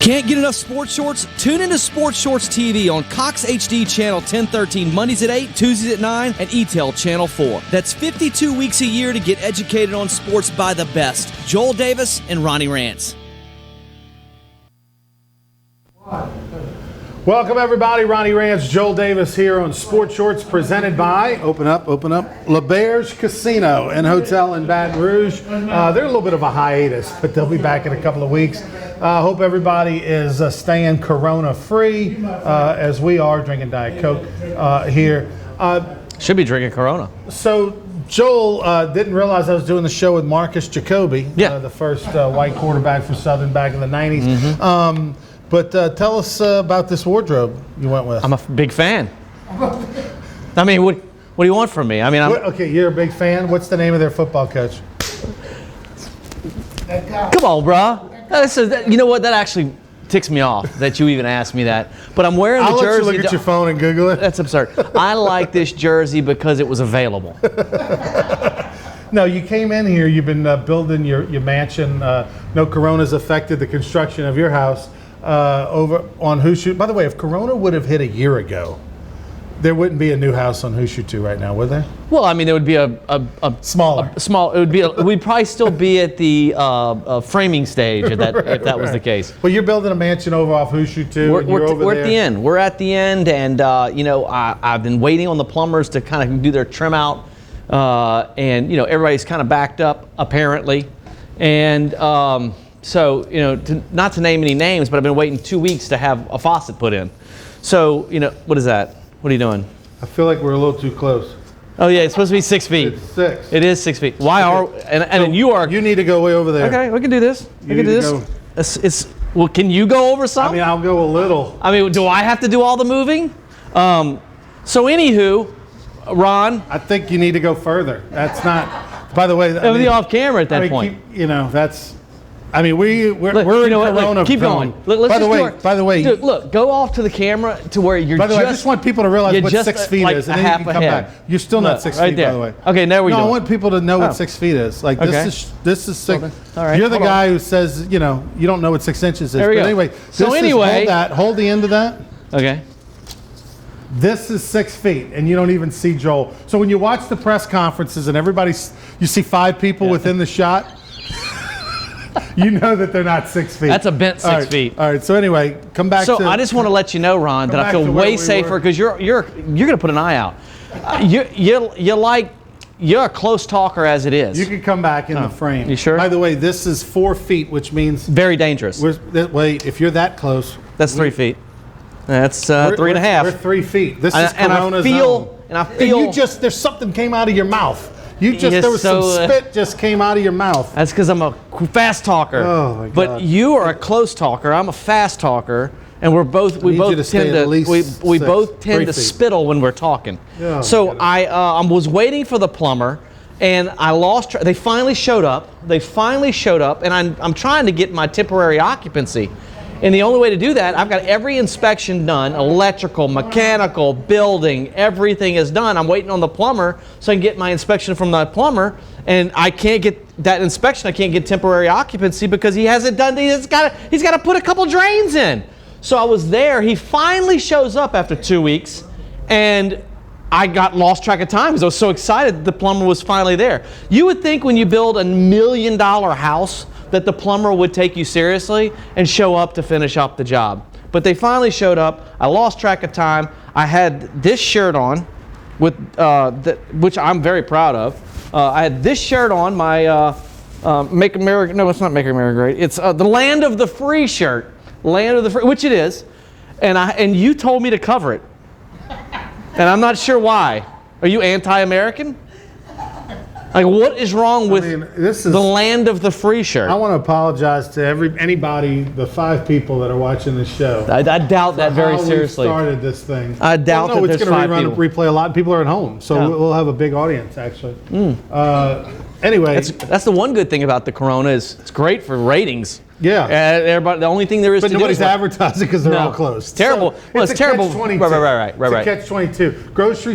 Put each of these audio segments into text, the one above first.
Can't get enough sports shorts? Tune into Sports Shorts TV on Cox HD Channel 1013 Mondays at 8, Tuesdays at 9, and ETEL Channel 4. That's 52 weeks a year to get educated on sports by the best. Joel Davis and Ronnie Rance. Welcome everybody, Ronnie Rance, Joel Davis here on Sports Shorts presented by, open up, LeBear's Casino and Hotel in Baton Rouge. They're a little bit of a hiatus, but they'll be back in a couple of weeks. Hope everybody is staying Corona free as we are drinking Diet Coke here. Should be drinking Corona. So Joel didn't realize I was doing the show with Marcus Jacoby, the first white quarterback for Southern back in the 90s. Mm-hmm. But tell us about this wardrobe you went with. I'm a big fan. I mean, what do you want from me? I mean, okay, you're a big fan. What's the name of their football coach? Come on, bro. You know what? That actually ticks me off that you even asked me that. But I'm wearing the jersey. I'll let you look at your phone and Google it. That's absurd. I like this jersey because it was available. No, you came in here. You've been building your mansion. No Corona's affected the construction of your house. Over on Hoosier. By the way, if Corona would have hit a year ago, there wouldn't be a new house on Hoosier 2 right now, would there? Well, I mean, there would be a smaller. It would be. We'd probably still be at the framing stage if that was the case. Well, you're building a mansion over off Hoosier 2. We're at the end. We're at the end, and I've been waiting on the plumbers to kind of do their trim out, and everybody's kind of backed up apparently, and. So, not to name any names, but I've been waiting 2 weeks to have a faucet put in. So, what is that? What are you doing? I feel like we're a little too close. Oh, yeah, it's supposed to be 6 feet. It's 6. It is 6 feet. Why so you are... You need to go way over there. Okay, we can do this. We can do this. Well, can you go over some? I mean, I'll go a little. I mean, do I have to do all the moving? So, anywho, Ron... I think you need to go further. That's not... By the way... It would be off camera at that point. That's... I mean, we're in Corona. Keep going. By the way, dude, look, go off to the camera to where you're. By the way, I just want people to realize what 6 feet is, and then you can come back. You're still not 6 feet, by the way. Okay, now we. No, I want people to know what 6 feet is. Like this is 6. All right, you're the guy who says you don't know what 6 inches is. There we go. Anyway, hold the end of that. Okay. This is 6 feet, and you don't even see Joel. So when you watch the press conferences and you see 5 people within the shot. You know that they're not 6 feet. That's a bent 6 feet. All right. So anyway, come back. So I just want to let you know, Ron, that I feel way safer because you're going to put an eye out. You're a close talker as it is. You can come back in the frame. You sure? By the way, this is 4 feet, which means very dangerous. Wait, if you're that close, that's 3 feet. That's 3.5. We're 3 feet. This is Corona's zone. And I feel. There's something came out of your mouth. There was some spit just came out of your mouth. That's because I'm a fast talker. Oh my God. But you are a close talker. I'm a fast talker, and we both tend to spittle when we're talking. Oh, so I was waiting for the plumber, and I lost. They finally showed up. And I'm trying to get my temporary occupancy. And the only way to do that, I've got every inspection done, electrical, mechanical, building, everything is done. I'm waiting on the plumber so I can get my inspection from the plumber, and I can't get that inspection. I can't get temporary occupancy because he hasn't done, he's got to put a couple drains in. So I was there. He finally shows up after 2 weeks, and I lost track of time because I was so excited the plumber was finally there. You would think when you build $1 million house that the plumber would take you seriously and show up to finish up the job. But they finally showed up. I lost track of time. I had this shirt on, which I'm very proud of. I had this shirt on, my Make America, no, it's not Make America Great. It's the Land of the Free shirt. Land of the Free, which it is. And you told me to cover it. And I'm not sure why. Are you anti-American? Like, what is wrong with the Land of the Free shirt? I want to apologize to anybody, the 5 people that are watching this show. I doubt that very seriously. We started this thing. I doubt that there's 5 people. It's going to replay a lot. People are at home, so we'll have a big audience actually. Anyway, that's the one good thing about the Corona is it's great for ratings. Yeah. Everybody, the only thing there is to do is nobody's advertising because they're all closed. It's terrible. So well, it's terrible. Catch-22. Right. It's a catch-22. Grocery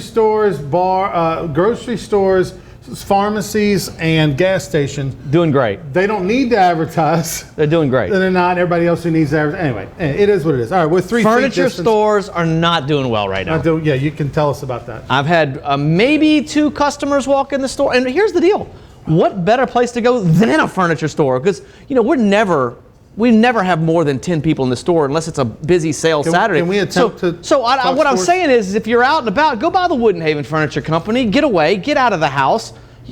stores, pharmacies and gas stations. Doing great. They don't need to advertise. They're doing great. And they're not. Everybody else who needs to advertise. Anyway, it is what it is. All right, we're 3 feet Furniture distance. stores are not doing well right now. Yeah, you can tell us about that. I've had maybe 2 customers walk in the store, and here's the deal. What better place to go than a furniture store? Because, you know, we never have more than 10 people in the store unless it's a busy sale Saturday. Can we attempt to what I'm saying is if you're out and about, go by the Woodenhaven Furniture Company, get away, get out of the house.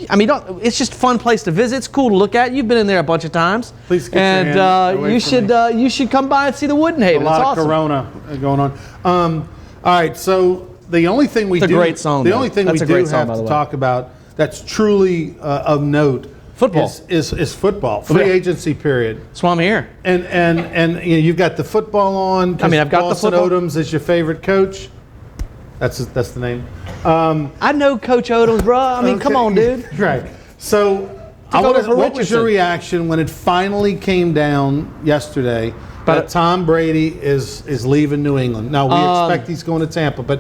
I mean, it's just a fun place to visit. It's cool to look at. You've been in there a bunch of times. Please get your hand away from me. You should come by and see the Woodenhaven. A lot it's of awesome. Corona going on. All right, so the only thing we It's a great song, the though. only thing That's we a great do song, have by the to way. talk about that's truly of note Football. is football. Free agency period. That's why I'm here. And you know, you've got the football on. I mean, I've got the Boston football. Odoms is your favorite coach. That's the name. I know Coach Odoms, bro. I mean, come on, dude. Right. So, over for what was your Richardson. reaction when it finally came down yesterday that Tom Brady is leaving New England? Now, we expect he's going to Tampa, but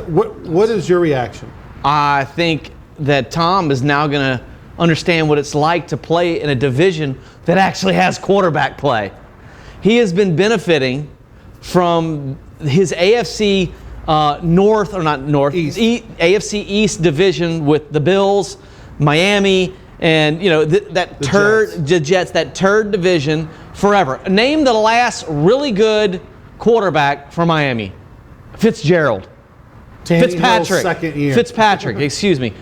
what is your reaction? I think that Tom is now going to understand what it's like to play in a division that actually has quarterback play. He has been benefiting from his AFC AFC East division with the Bills, Miami, and you know the Jets, that turd division forever. Name the last really good quarterback for Miami. Fitzgerald. Fitzpatrick. Second year. Fitzpatrick, excuse me.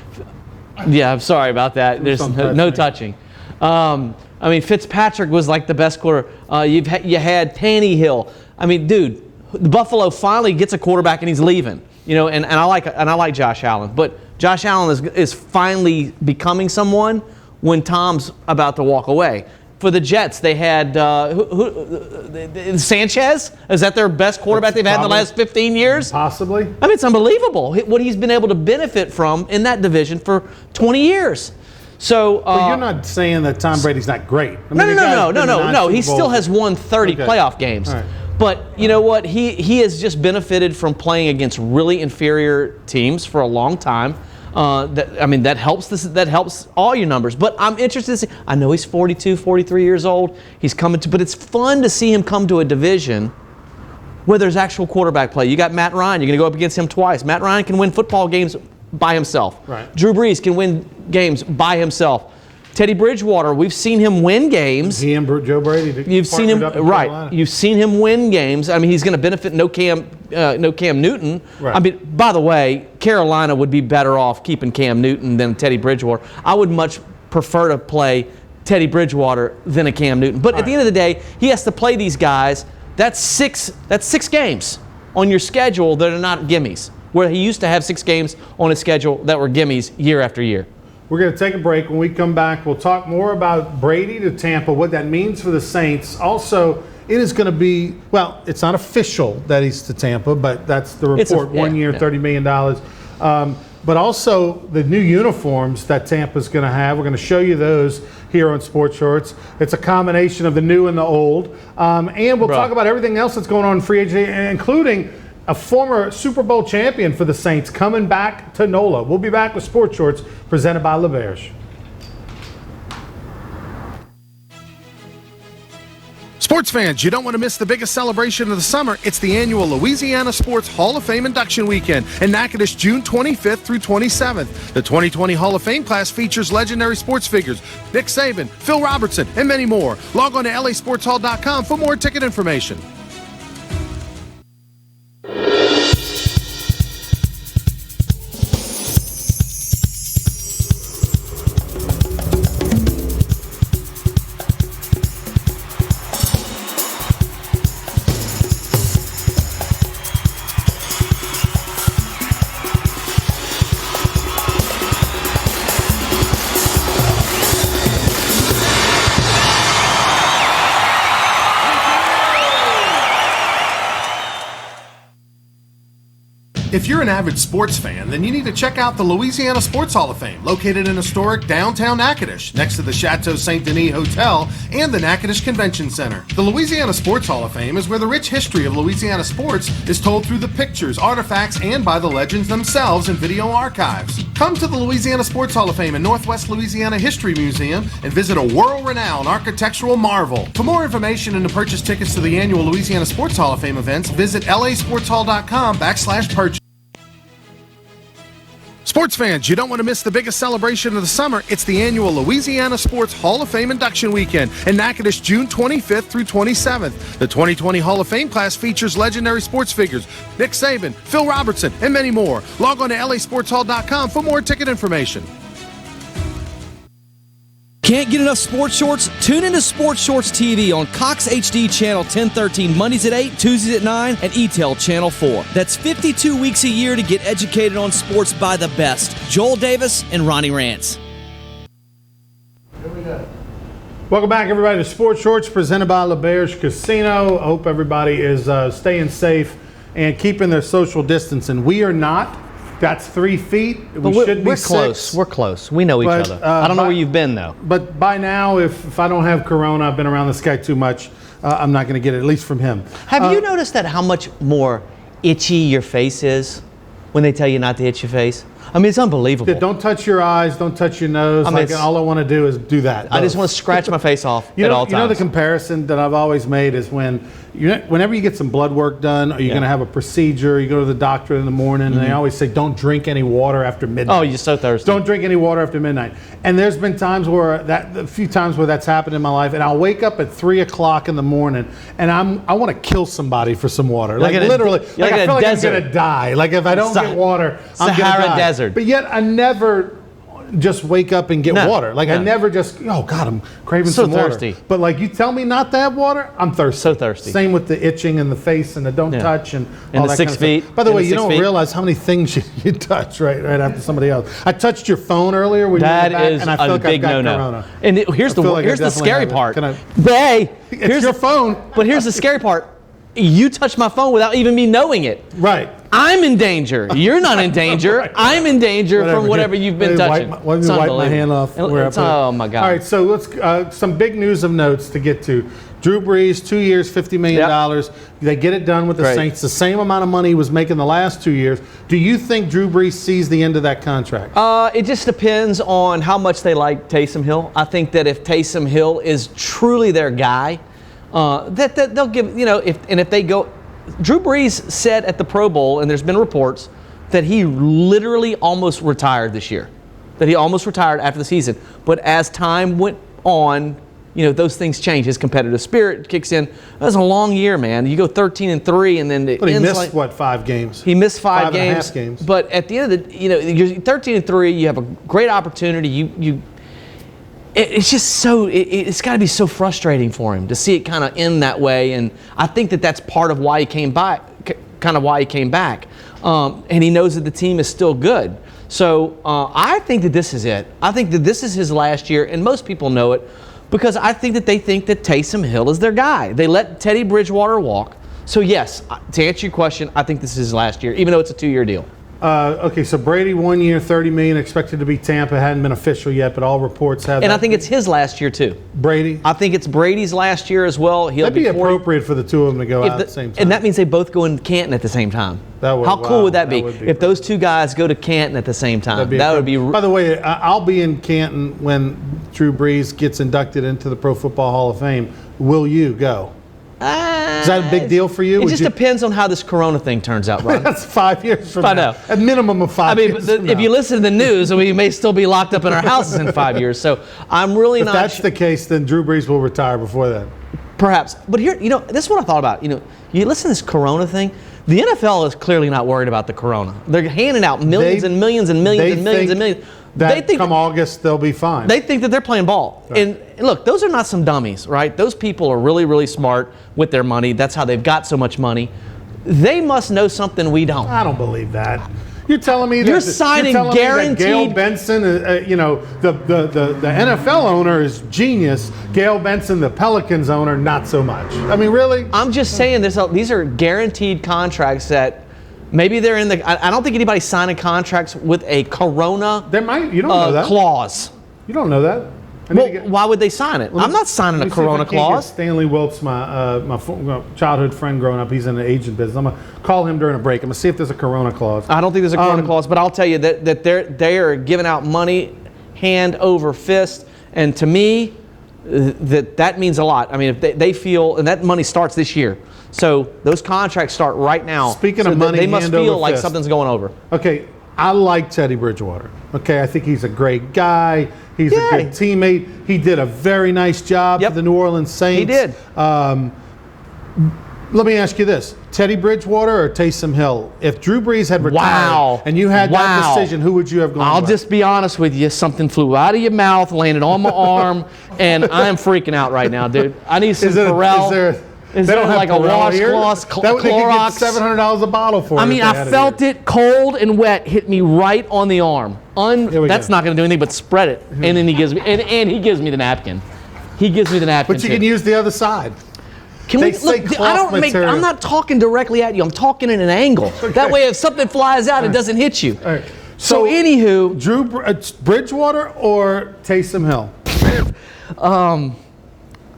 Yeah, I'm sorry about that. There's no touching. I mean, Fitzpatrick was like the best quarter. You had Tannehill. I mean, dude, the Buffalo finally gets a quarterback and he's leaving. You know, and I like Josh Allen, but Josh Allen is finally becoming someone when Tom's about to walk away. For the Jets, they had Sanchez. Is that their best quarterback they've had in the last 15 years? Possibly. I mean, it's unbelievable what he's been able to benefit from in that division for 20 years. So but you're not saying that Tom Brady's not great. I mean, No. He still has won 30 playoff games. Right. But you know what? He has just benefited from playing against really inferior teams for a long time. That helps all your numbers. But I'm interested to see. I know he's 42, 43 years old. He's coming to, but it's fun to see him come to a division where there's actual quarterback play. You got Matt Ryan. You're going to go up against him twice. Matt Ryan can win football games by himself. Right. Drew Brees can win games by himself. Teddy Bridgewater, we've seen him win games. He and Joe Brady. You've seen him right. You've seen him win games. I mean, he's going to benefit no Cam Newton. Right. I mean, by the way, Carolina would be better off keeping Cam Newton than Teddy Bridgewater. I would much prefer to play Teddy Bridgewater than a Cam Newton. But at the end of the day, he has to play these guys. That's six games on your schedule that are not gimmies. Where he used to have 6 games on his schedule that were gimmies year after year. We're going to take a break. When we come back, we'll talk more about Brady to Tampa, what that means for the Saints. Also, it is going to be, well, it's not official that he's to Tampa, but that's the report. 1 year, $30 million. But also the new uniforms that Tampa's going to have. We're going to show you those here on Sports Shorts. It's a combination of the new and the old. And we'll talk about everything else that's going on in free agency, including a former Super Bowl champion for the Saints coming back to NOLA. We'll be back with Sports Shorts presented by LeBears. Sports fans, you don't want to miss the biggest celebration of the summer. It's the annual Louisiana Sports Hall of Fame Induction Weekend in Natchitoches, June 25th through 27th. The 2020 Hall of Fame class features legendary sports figures Nick Saban, Phil Robertson, and many more. Log on to lasportshall.com for more ticket information. If you're an avid sports fan, then you need to check out the Louisiana Sports Hall of Fame, located in historic downtown Natchitoches, next to the Chateau St. Denis Hotel and the Natchitoches Convention Center. The Louisiana Sports Hall of Fame is where the rich history of Louisiana sports is told through the pictures, artifacts, and by the legends themselves in video archives. Come to the Louisiana Sports Hall of Fame and Northwest Louisiana History Museum and visit a world-renowned architectural marvel. For more information and to purchase tickets to the annual Louisiana Sports Hall of Fame events, visit lasportshall.com/purchase. Sports fans, you don't want to miss the biggest celebration of the summer. It's the annual Louisiana Sports Hall of Fame Induction Weekend in Natchitoches, June 25th through 27th. The 2020 Hall of Fame class features legendary sports figures Nick Saban, Phil Robertson, and many more. Log on to lasportshall.com for more ticket information. Can't get enough sports shorts? Tune into Sports Shorts TV on Cox HD Channel 1013 Mondays at 8, Tuesdays at 9, and ETEL Channel 4. That's 52 weeks a year to get educated on sports by the best. Joel Davis and Ronnie Rance. Welcome back, everybody, to Sports Shorts presented by LeBear's Casino. I hope everybody is staying safe and keeping their social distance. We are not. That's 3 feet. We should be 6. Close. We're close. We know each other. I don't know where you've been, though. But by now, if I don't have corona, I've been around this guy too much, I'm not going to get it, at least from him. Have you noticed that how much more itchy your face is when they tell you not to itch your face? I mean, it's unbelievable. Don't touch your eyes. Don't touch your nose. All I want to do is do that. I just want to scratch my face off at all times. You know the comparison that I've always made is whenever you get some blood work done, or you're going to have a procedure, you go to the doctor in the morning, and they always say, don't drink any water after midnight. Oh, you're so thirsty. Don't drink any water after midnight. And there's been times a few times where that's happened in my life, and I'll wake up at 3 o'clock in the morning, and I want to kill somebody for some water. Like literally, I feel like I'm going to die. Like if I don't get water, I'm going to die. Sahara Desert. But yet I never just wake up and get water. I never just, oh God, I'm craving some water. Thirsty. But like you tell me not to have water, I'm thirsty. So thirsty. Same with the itching and the face and the don't touch and all the that 6 kind of feet. stuff. By the way, you don't realize how many things you touch right after somebody else. I touched your phone earlier when you were back, and I feel like I've got corona. And here's the scary part. It's your phone. But here's the scary part. You touched my phone without even me knowing it. Right. I'm in danger. You're not in danger. Right. I'm in danger from whatever you've been touching. Let me wipe my hand off. Oh, my God. All right, so let's some big news of notes to get to. Drew Brees, 2 years, $50 million. Yep. They get it done with the Saints. The same amount of money he was making the last 2 years. Do you think Drew Brees sees the end of that contract? It just depends on how much they like Taysom Hill. I think that if Taysom Hill is truly their guy, that they'll give, if they go. Drew Brees said at the Pro Bowl, and there's been reports, that he literally almost retired this year. That he almost retired after the season. But as time went on, those things change. His competitive spirit kicks in. That was a long year, man. You go 13-3, and then it But he ends missed, 5 games? He missed 5 games. 5.5 games. But at the end of the, you're 13-3, you have a great opportunity. It's just so, it's got to be so frustrating for him to see it kind of end that way. And I think that that's part of why he came back, and he knows that the team is still good. So I think that this is it. I think that this is his last year, and most people know it because I think that they think that Taysom Hill is their guy. They let Teddy Bridgewater walk. So yes, to answer your question, I think this is his last year, even though it's a 2-year deal. Okay, so Brady 1 year, $30 million, expected to be Tampa. Hadn't been official yet, but all reports have. And I think it's his last year too. Brady. I think it's Brady's last year as well. That'd be appropriate for the two of them to go out at the same time. And that means they both go in Canton at the same time. How cool would that be? If those two guys go to Canton at the same time? That would be. By the way, I'll be in Canton when Drew Brees gets inducted into the Pro Football Hall of Fame. Will you go? Is that a big deal for you? It just depends on how this corona thing turns out, Ron. That's 5 years from now. I know. A minimum of 5 years from now. If you listen to the news, we may still be locked up in our houses in 5 years. So I'm really not. If that's the case, then Drew Brees will retire before then. Perhaps. But here, this is what I thought about. You listen to this corona thing. The NFL is clearly not worried about the corona. They're handing out millions and millions and millions and millions and millions. They think come August, they'll be fine. They think that they're playing ball. Right. And look, those are not some dummies, right? Those people are really, really smart with their money. That's how they've got so much money. They must know something we don't. I don't believe that. You're telling me you're signing guaranteed. Gail Benson, the NFL owner is genius. Gail Benson, the Pelicans owner, not so much. I mean, really? I'm just saying these are guaranteed contracts that Maybe they're in the. I don't think anybody's signing contracts with a Corona. There might. You don't know that clause. You don't know that. Why would they sign it? I'm not signing a Corona clause. Stanley Wiltz, my childhood friend growing up, he's in the agent business. I'm gonna call him during a break. I'm gonna see if there's a Corona clause. I don't think there's a Corona clause, but I'll tell you that they are giving out money hand over fist, and to me, that means a lot. I mean, if they feel, and that money starts this year, so those contracts start right now. Speaking of money, they must hand over feel like fist. something's going over. Okay, I like Teddy Bridgewater. Okay, I think he's a great guy. He's a good teammate. He did a very nice job for the New Orleans Saints. He did. Let me ask you this: Teddy Bridgewater or Taysom Hill? If Drew Brees had retired and you had that decision, who would you have gone with? I'll just be honest with you. Something flew out of your mouth, landed on my arm, and I'm freaking out right now, dude. I need some Pharrell. Is there like a washcloth, Clorox? $700 a bottle for it. I mean, I felt it cold and wet hit me right on the arm. That's not going to do anything but spread it. And then he gives me, and he gives me the napkin. He gives me the napkin. But you can use the other side. Can we look? I'm not talking directly at you. I'm talking in an angle. Okay. That way, if something flies out, it doesn't hit you. All right. So anywho, Drew Bridgewater or Taysom Hill?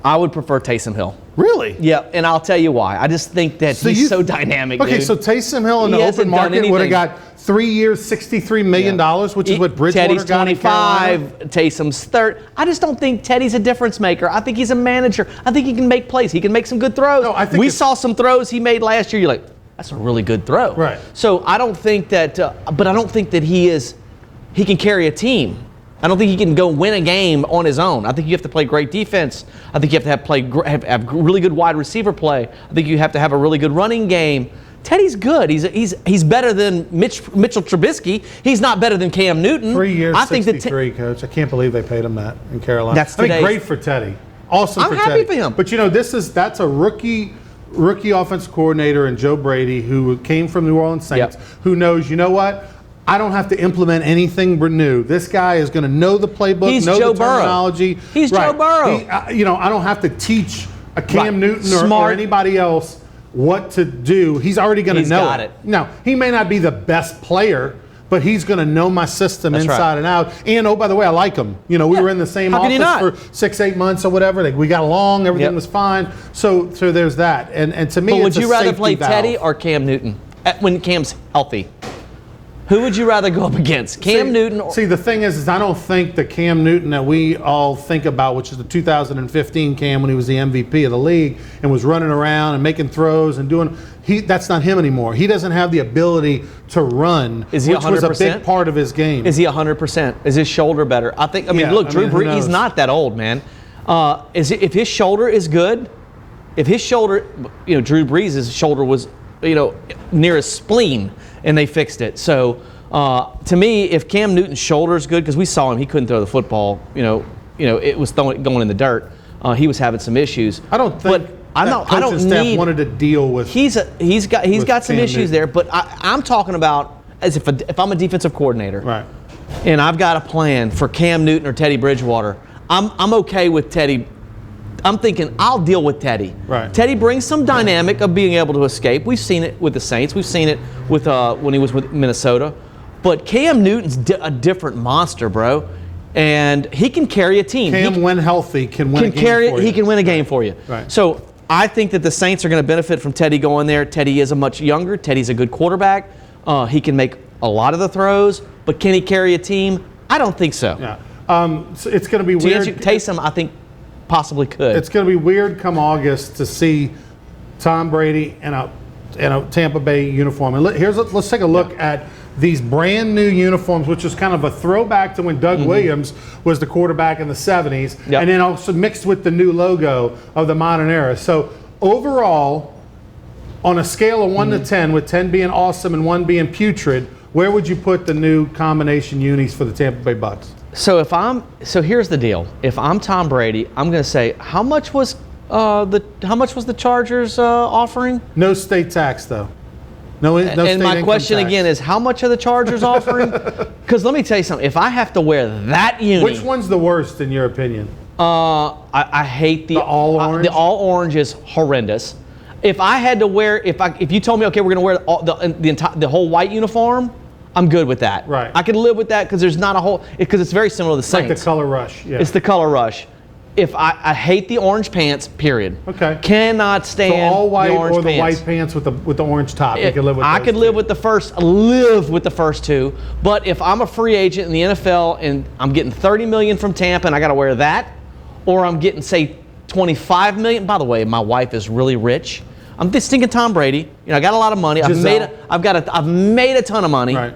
I would prefer Taysom Hill. Really? Yeah, and I'll tell you why. I just think that he's so dynamic. Okay, dude. so Taysom Hill in the open market would have got 3 years, $63 million, which is what Bridgewater Teddy's got in Carolina. 25, Taysom's 30. I just don't think Teddy's a difference maker. I think he's a manager. I think he can make plays. He can make some good throws. No, I think we saw some throws he made last year. You're like, that's a really good throw. Right. So I don't think that, but I don't think that he can carry a team. I don't think he can go win a game on his own. I think you have to play great defense. I think you have to have really good wide receiver play. I think you have to have a really good running game. Teddy's good. He's better than Mitchell Trubisky. He's not better than Cam Newton. 3 years, I think 63, Coach. I can't believe they paid him that in Carolina. That's great for Teddy. Awesome for Teddy. I'm happy for him. But you know, that's a rookie offensive coordinator in Joe Brady who came from New Orleans Saints, who knows, you know what? I don't have to implement anything new. This guy is going to know the playbook, know the terminology. He's Joe Burrow. I don't have to teach a Cam Newton or anybody else what to do. He's already going to know got it. Now, he may not be the best player, but he's going to know my system inside and out. And, oh, by the way, I like him. You know, we were in the same office for 6-8 months or whatever. We got along. Everything was fine. So there's that. And to me, would you rather play Teddy or Cam Newton when Cam's healthy? Who would you rather go up against, Cam Newton? See, the thing is I don't think the Cam Newton that we all think about, which is the 2015 Cam when he was the MVP of the league and was running around and making throws and doing, that's not him anymore. He doesn't have the ability to run, which was a big part of his game. Is he 100%? Is his shoulder better? Look, Drew Brees, he's not that old, man. If his shoulder is good, Drew Brees' shoulder was, near his spleen, and they fixed it. So to me, if Cam Newton's shoulder is good, because we saw him, he couldn't throw the football. It was going in the dirt. He was having some issues. I don't think. I don't wanted to deal with. He's got some issues there, but I'm talking about as if I'm a defensive coordinator, right? And I've got a plan for Cam Newton or Teddy Bridgewater. I'm okay with Teddy. I'm thinking I'll deal with Teddy. Right. Teddy brings some dynamic of being able to escape. We've seen it with the Saints. We've seen it with when he was with Minnesota. But Cam Newton's a different monster, bro. And he can carry a team. Cam, when healthy, can win a game for you. He can win a game for you. Right. So I think that the Saints are going to benefit from Teddy going there. Teddy is a much younger. Teddy's a good quarterback. He can make a lot of the throws. But can he carry a team? I don't think so. Yeah. So it's going to be weird. Taysom, I think, possibly could. It's going to be weird come August to see Tom Brady in a Tampa Bay uniform. And let's take a look at these brand new uniforms, which is kind of a throwback to when Doug Williams was the quarterback in the 70s, and then also mixed with the new logo of the modern era. So overall, on a scale of 1 to 10, with 10 being awesome and 1 being putrid, where would you put the new combination unis for the Tampa Bay Bucks? So here's the deal. If I'm Tom Brady, I'm going to say, how much was the Chargers offering? No state tax though. No state income tax. And my question again is, how much are the Chargers offering? Because let me tell you something. If I have to wear that uni, which one's the worst in your opinion? I hate the all orange. The all orange is horrendous. If I had to wear, if you told me, okay, we're going to wear the whole white uniform, I'm good with that. Right. I could live with that because there's not a whole, because it's very similar to the Saints. Like the color rush. Yeah. It's the color rush. If I hate the orange pants, period. Okay. Cannot stand so all white the orange or the pants. white pants with the orange top. You could live with. I those could live two. with the first two. But if I'm a free agent in the NFL and I'm getting $30 million from Tampa and I got to wear that, or I'm getting say $25 million. By the way, my wife is really rich. I'm just thinking Tom Brady. You know, I got a lot of money. I've made a ton of money. Right.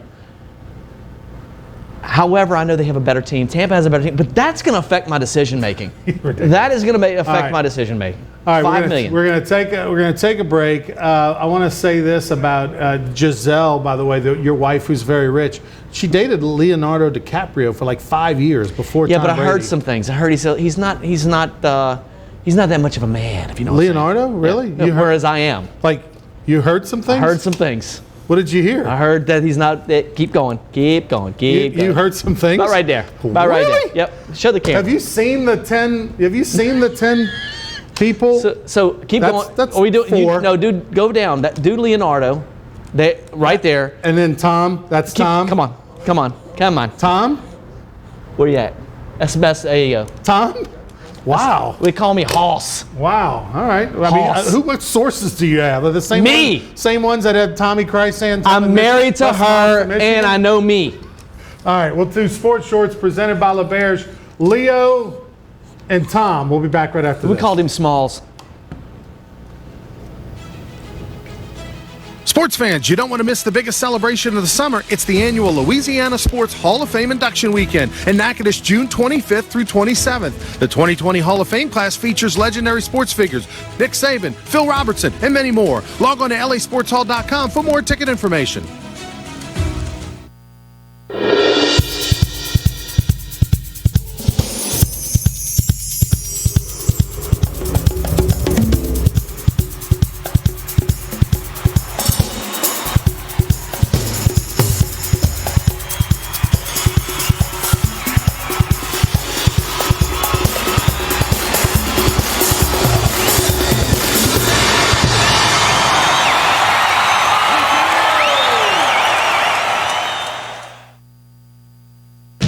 However, I know they have a better team. Tampa has a better team, but that's going to affect my decision making. That is going to affect my decision making. All right, $5 million. We're going to take a break. I want to say this about Giselle, by the way, your wife, who's very rich. She dated Leonardo DiCaprio for like 5 years before. Yeah, Tom but I Brady. heard some things. I heard he's not that much of a man. If you know what Leonardo, I'm saying. really? Yeah. Whereas I am. Like, you heard some things? I heard some things. What did you hear? I heard that he's not. Keep going. Keep going. You heard some things? About right there. About really? right there. Yep. Show the camera. Have you seen the 10 people? So keep going. That's Are we doing? 4. No, dude, go down. That dude Leonardo, right there. And then Tom. That's Tom. Come on. Tom. Where you at? That's the best. There you go. Tom. Wow. They call me Hoss. Wow. All right. Hoss. What sources do you have? Are the same Me. Same ones that had Tommy Chrysan? I'm married to her, and I know me. All right. We'll do Sports Shorts presented by LeBear's. Leo and Tom. We'll be back right after this. We called him Smalls. Sports fans, you don't want to miss the biggest celebration of the summer. It's the annual Louisiana Sports Hall of Fame Induction Weekend in Natchitoches, June 25th through 27th. The 2020 Hall of Fame class features legendary sports figures Nick Saban, Phil Robertson, and many more. Log on to lasportshall.com for more ticket information.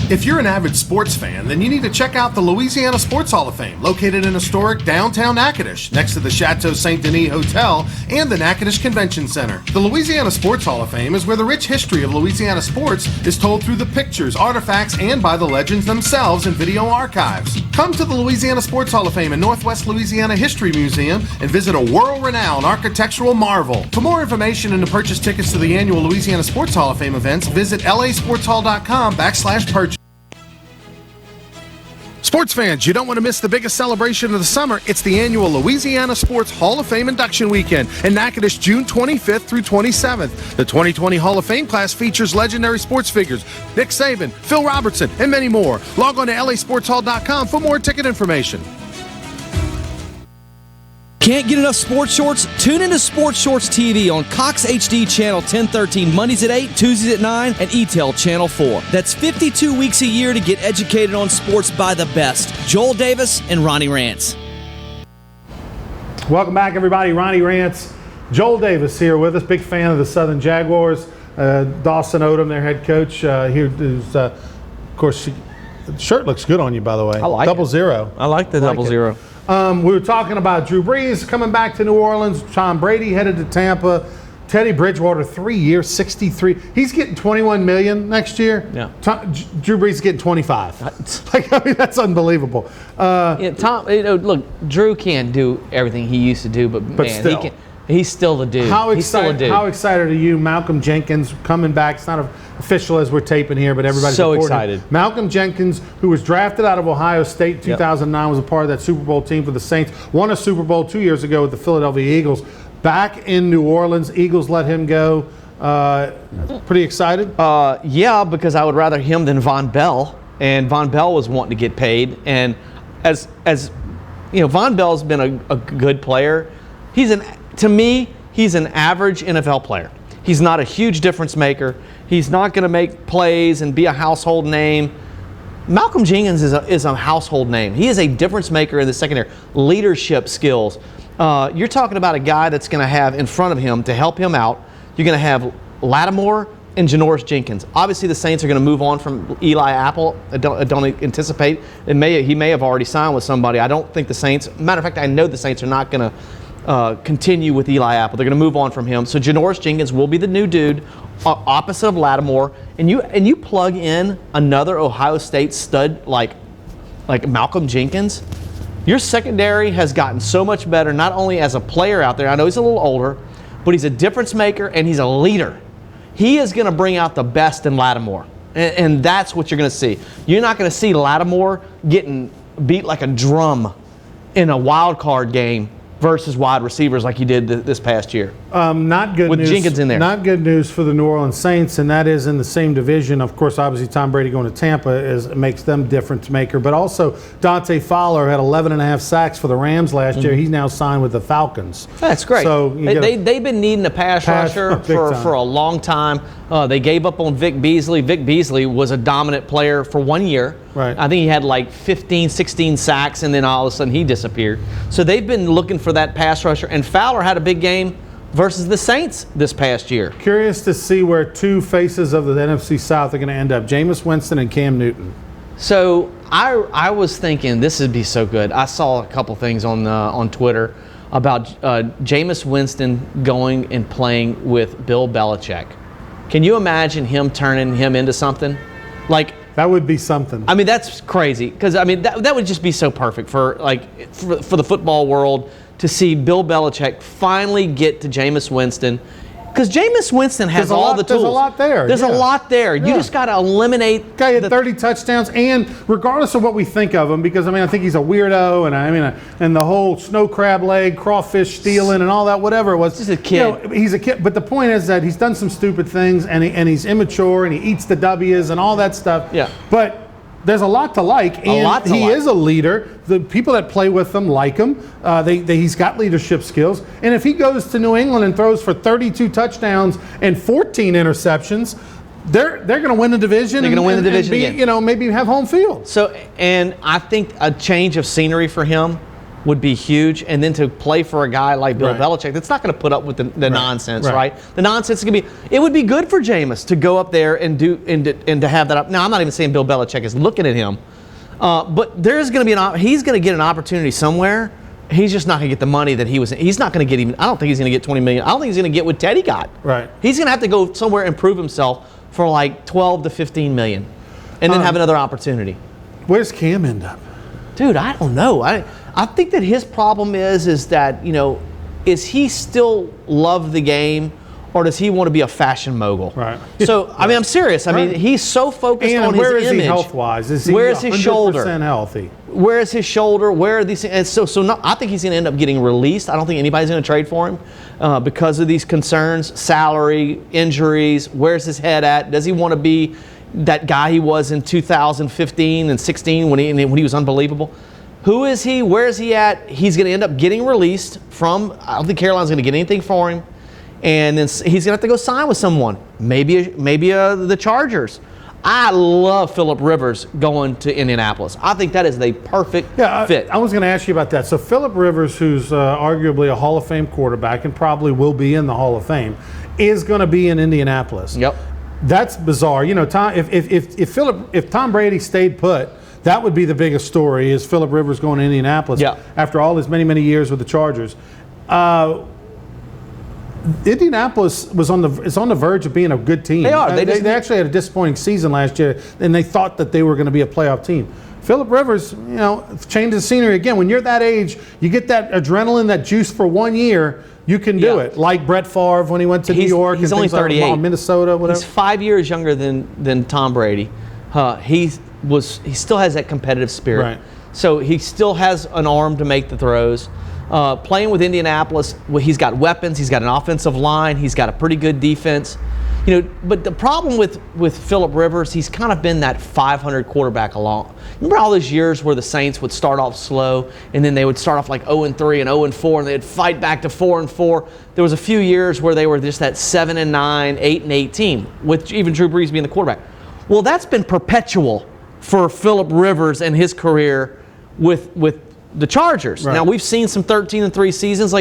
If you're an avid sports fan, then you need to check out the Louisiana Sports Hall of Fame, located in historic downtown Natchitoches, next to the Chateau Saint Denis Hotel and the Natchitoches Convention Center. The Louisiana Sports Hall of Fame is where the rich history of Louisiana sports is told through the pictures, artifacts, and by the legends themselves in video archives. Come to the Louisiana Sports Hall of Fame and Northwest Louisiana History Museum and visit a world-renowned architectural marvel. For more information and to purchase tickets to the annual Louisiana Sports Hall of Fame events, visit lasportshall.com/purchase. Sports fans, you don't want to miss the biggest celebration of the summer. It's the annual Louisiana Sports Hall of Fame Induction Weekend in Natchitoches, June 25th through 27th. The 2020 Hall of Fame class features legendary sports figures Nick Saban, Phil Robertson, and many more. Log on to lasportshall.com for more ticket information. Can't get enough sports shorts? Tune into Sports Shorts TV on Cox HD Channel 1013 Mondays at 8, Tuesdays at 9, and ETEL Channel 4. That's 52 weeks a year to get educated on sports by the best. Joel Davis and Ronnie Rance. Welcome back, everybody. Ronnie Rance, Joel Davis here with us. Big fan of the Southern Jaguars. Dawson Odom, their head coach. Here is, of course, the shirt looks good on you, by the way. I like Double it. zero. I like the double zero. We were talking about Drew Brees coming back to New Orleans. Tom Brady headed to Tampa. Teddy Bridgewater, 3 years, 63. He's getting $21 million next year. Yeah. Drew Brees is getting 25. I mean, that's unbelievable. Tom, look, Drew can't do everything he used to do, but man, still. He's still the dude. How He's still a dude. excited are you? Malcolm Jenkins coming back. It's not official as we're taping here, but everybody's so reporting. excited. Malcolm Jenkins, who was drafted out of Ohio State 2009, was a part of that Super Bowl team for the Saints. Won a Super Bowl 2 years ago with the Philadelphia Eagles. Back in New Orleans, Eagles let him go. Pretty excited? Yeah, because I would rather him than Von Bell, and Von Bell was wanting to get paid. And as you know, Von Bell's been a good player. To me, he's an average NFL player. He's not a huge difference maker. He's not going to make plays and be a household name. Malcolm Jenkins is a household name. He is a difference maker in the secondary. Leadership skills. You're talking about a guy that's going to have in front of him to help him out. You're going to have Lattimore and Janoris Jenkins. Obviously, the Saints are going to move on from Eli Apple. I don't anticipate. He may have already signed with somebody. I don't think the Saints. Matter of fact, I know the Saints are not going to continue with Eli Apple. They're going to move on from him. So Janoris Jenkins will be the new dude, opposite of Lattimore. And you plug in another Ohio State stud like Malcolm Jenkins. Your secondary has gotten so much better, not only as a player out there. I know he's a little older, but he's a difference maker and he's a leader. He is going to bring out the best in Lattimore, and that's what you're going to see. You're not going to see Lattimore getting beat like a drum in a wild card game versus wide receivers like he did this past year. Not good with news. Jenkins in there. Not good news for the New Orleans Saints, and that is in the same division. Of course, obviously Tom Brady going to Tampa makes them difference maker. But also Dante Fowler had 11.5 sacks for the Rams last year. He's now signed with the Falcons. That's great. So they've been needing a pass rusher for a long time. They gave up on Vic Beasley. Vic Beasley was a dominant player for 1 year. Right. I think he had like 15, 16 sacks, and then all of a sudden he disappeared. So they've been looking for that pass rusher, and Fowler had a big game versus the Saints this past year. Curious to see where two faces of the NFC South are going to end up, Jameis Winston and Cam Newton. So I was thinking this would be so good. I saw a couple things on Twitter about Jameis Winston going and playing with Bill Belichick. Can you imagine him turning him into something? Like, that would be something. I mean, that's crazy because I mean that would just be so perfect for the football world to see Bill Belichick finally get to Jameis Winston, because Jameis Winston has all the tools. There's a lot there. There's a lot there. You just got to eliminate. Guy had 30 touchdowns, and regardless of what we think of him, because I think he's a weirdo, and the whole snow crab leg, crawfish stealing, and all that, whatever it was. He's a kid. He's a kid. But the point is that he's done some stupid things, and he's immature, and he eats the W's and all that stuff. Yeah. But there's a lot to like, and he is a leader. The people that play with him like him. He's got leadership skills. And if he goes to New England and throws for 32 touchdowns and 14 interceptions, they're going to win the division. They're going to win the division again. Maybe have home field. So, and I think a change of scenery for him would be huge, and then to play for a guy like Bill Belichick that's not going to put up with the nonsense, right? The nonsense is going to be. It would be good for Jameis to go up there and to have that up. Now, I'm not even saying Bill Belichick is looking at him, but there's going to be he's going to get an opportunity somewhere. He's just not going to get the money that he was. He's not going to get even. I don't think he's going to get $20 million. I don't think he's going to get what Teddy got. Right. He's going to have to go somewhere and prove himself for like 12 to 15 million, and then have another opportunity. Where's Cam end up? Dude, I don't know. I think that his problem is that, is he still love the game, or does he want to be a fashion mogul? Right. So, I mean, I'm serious. I mean, he's so focused on his image. Where is he health-wise? Is he where is his shoulder? 100% healthy? Where is his shoulder? Where are these things? And so I think he's going to end up getting released. I don't think anybody's going to trade for him because of these concerns, salary, injuries. Where's his head at? Does he want to be that guy he was in 2015 and 16 when he was unbelievable? Who is he? Where is he at? He's going to end up getting released from. I don't think Carolina's going to get anything for him, and then he's going to have to go sign with someone. Maybe the Chargers. I love Phillip Rivers going to Indianapolis. I think that is the perfect fit. I was going to ask you about that. So Phillip Rivers, who's arguably a Hall of Fame quarterback and probably will be in the Hall of Fame, is going to be in Indianapolis. Yep. That's bizarre. If Tom Brady stayed put, that would be the biggest story, is Phillip Rivers going to Indianapolis after all his many years with the Chargers. Indianapolis is on the verge of being a good team. They are. They actually had a disappointing season last year, and they thought that they were going to be a playoff team. Phillip Rivers, changed the scenery again. When you're that age, you get that adrenaline, that juice for 1 year. You can do it, like Brett Favre when he went to New York. He's only 38. Minnesota, whatever. He's 5 years younger than Tom Brady. He still has that competitive spirit. Right. So he still has an arm to make the throws. Playing with Indianapolis, he's got weapons. He's got an offensive line. He's got a pretty good defense. But the problem with Phillip Rivers, he's kind of been that 500 quarterback along. Remember all those years where the Saints would start off slow, and then they would start off like 0-3 and 0-4, and they'd fight back to 4-4. There was a few years where they were just that 7-9, 8-8 team, with even Drew Brees being the quarterback. Well, that's been perpetual for Phillip Rivers and his career with the Chargers. Right. Now, we've seen some 13-3 seasons.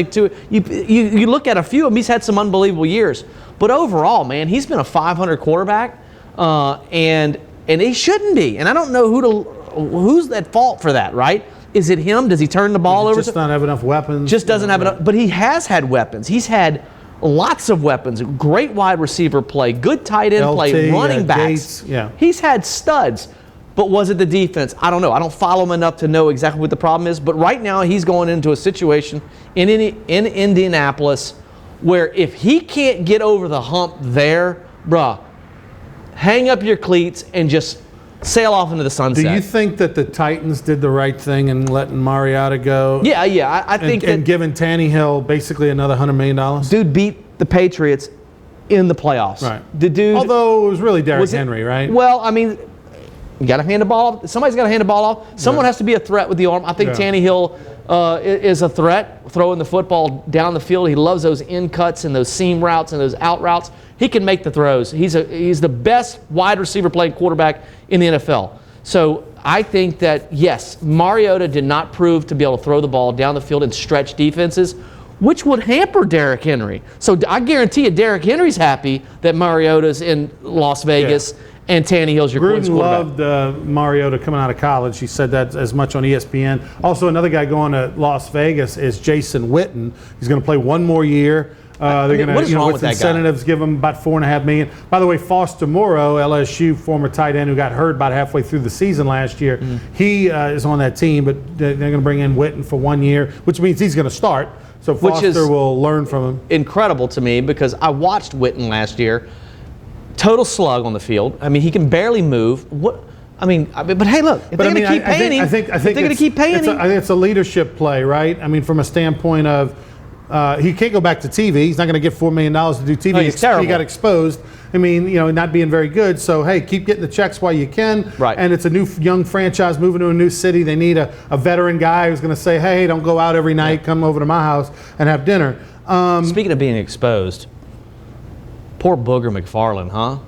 You look at a few of them, he's had some unbelievable years. But overall, man, he's been a 500 quarterback, and he shouldn't be. And I don't know who's at fault for that, right? Is it him? Does he turn the ball over? Just not have enough weapons. Just doesn't have enough. But he has had weapons. He's had lots of weapons. Great wide receiver play, good tight end play, running backs. Gates, yeah. He's had studs. But was it the defense? I don't know. I don't follow him enough to know exactly what the problem is. But right now he's going into a situation in Indianapolis where if he can't get over the hump there, bruh, hang up your cleats and just sail off into the sunset. Do you think that the Titans did the right thing in letting Mariota go? Yeah. I think and giving Tannehill basically another $100 million? Dude beat the Patriots in the playoffs. Right. The dude. Although it was really Derrick Henry, right? Well, I mean, you got to hand the ball off. Somebody's got to hand the ball off. Someone has to be a threat with the arm. I think Tannehill is a threat throwing the football down the field. He loves those in cuts and those seam routes and those out routes. He can make the throws. He's the best wide receiver playing quarterback in the NFL. So I think that, yes, Mariota did not prove to be able to throw the ball down the field and stretch defenses, which would hamper Derrick Henry. So I guarantee you Derrick Henry's happy that Mariota's in Las Vegas and Tannehill's your quarterback. Gruden loved Mariota coming out of college. He said that as much on ESPN. Also, another guy going to Las Vegas is Jason Witten. He's going to play one more year. They're going to, with incentives, give him about $4.5 million. By the way, Foster Moreau, LSU former tight end who got hurt about halfway through the season last year, he is on that team, but they're going to bring in Witten for 1 year, which means he's going to start. So Foster will learn from him. Incredible to me because I watched Witten last year. Total slug on the field. I mean, he can barely move. But hey, look, if they're going to keep paying him, they're going to keep paying him. I think it's a leadership play, right? I mean, from a standpoint of he can't go back to TV. He's not going to get $4 million to do TV. No, he's terrible. He got exposed. I mean, not being very good. So, hey, keep getting the checks while you can. Right. And it's a new young franchise moving to a new city. They need a veteran guy who's going to say, hey, don't go out every night. Come over to my house and have dinner. Speaking of being exposed, poor Booger McFarland, huh?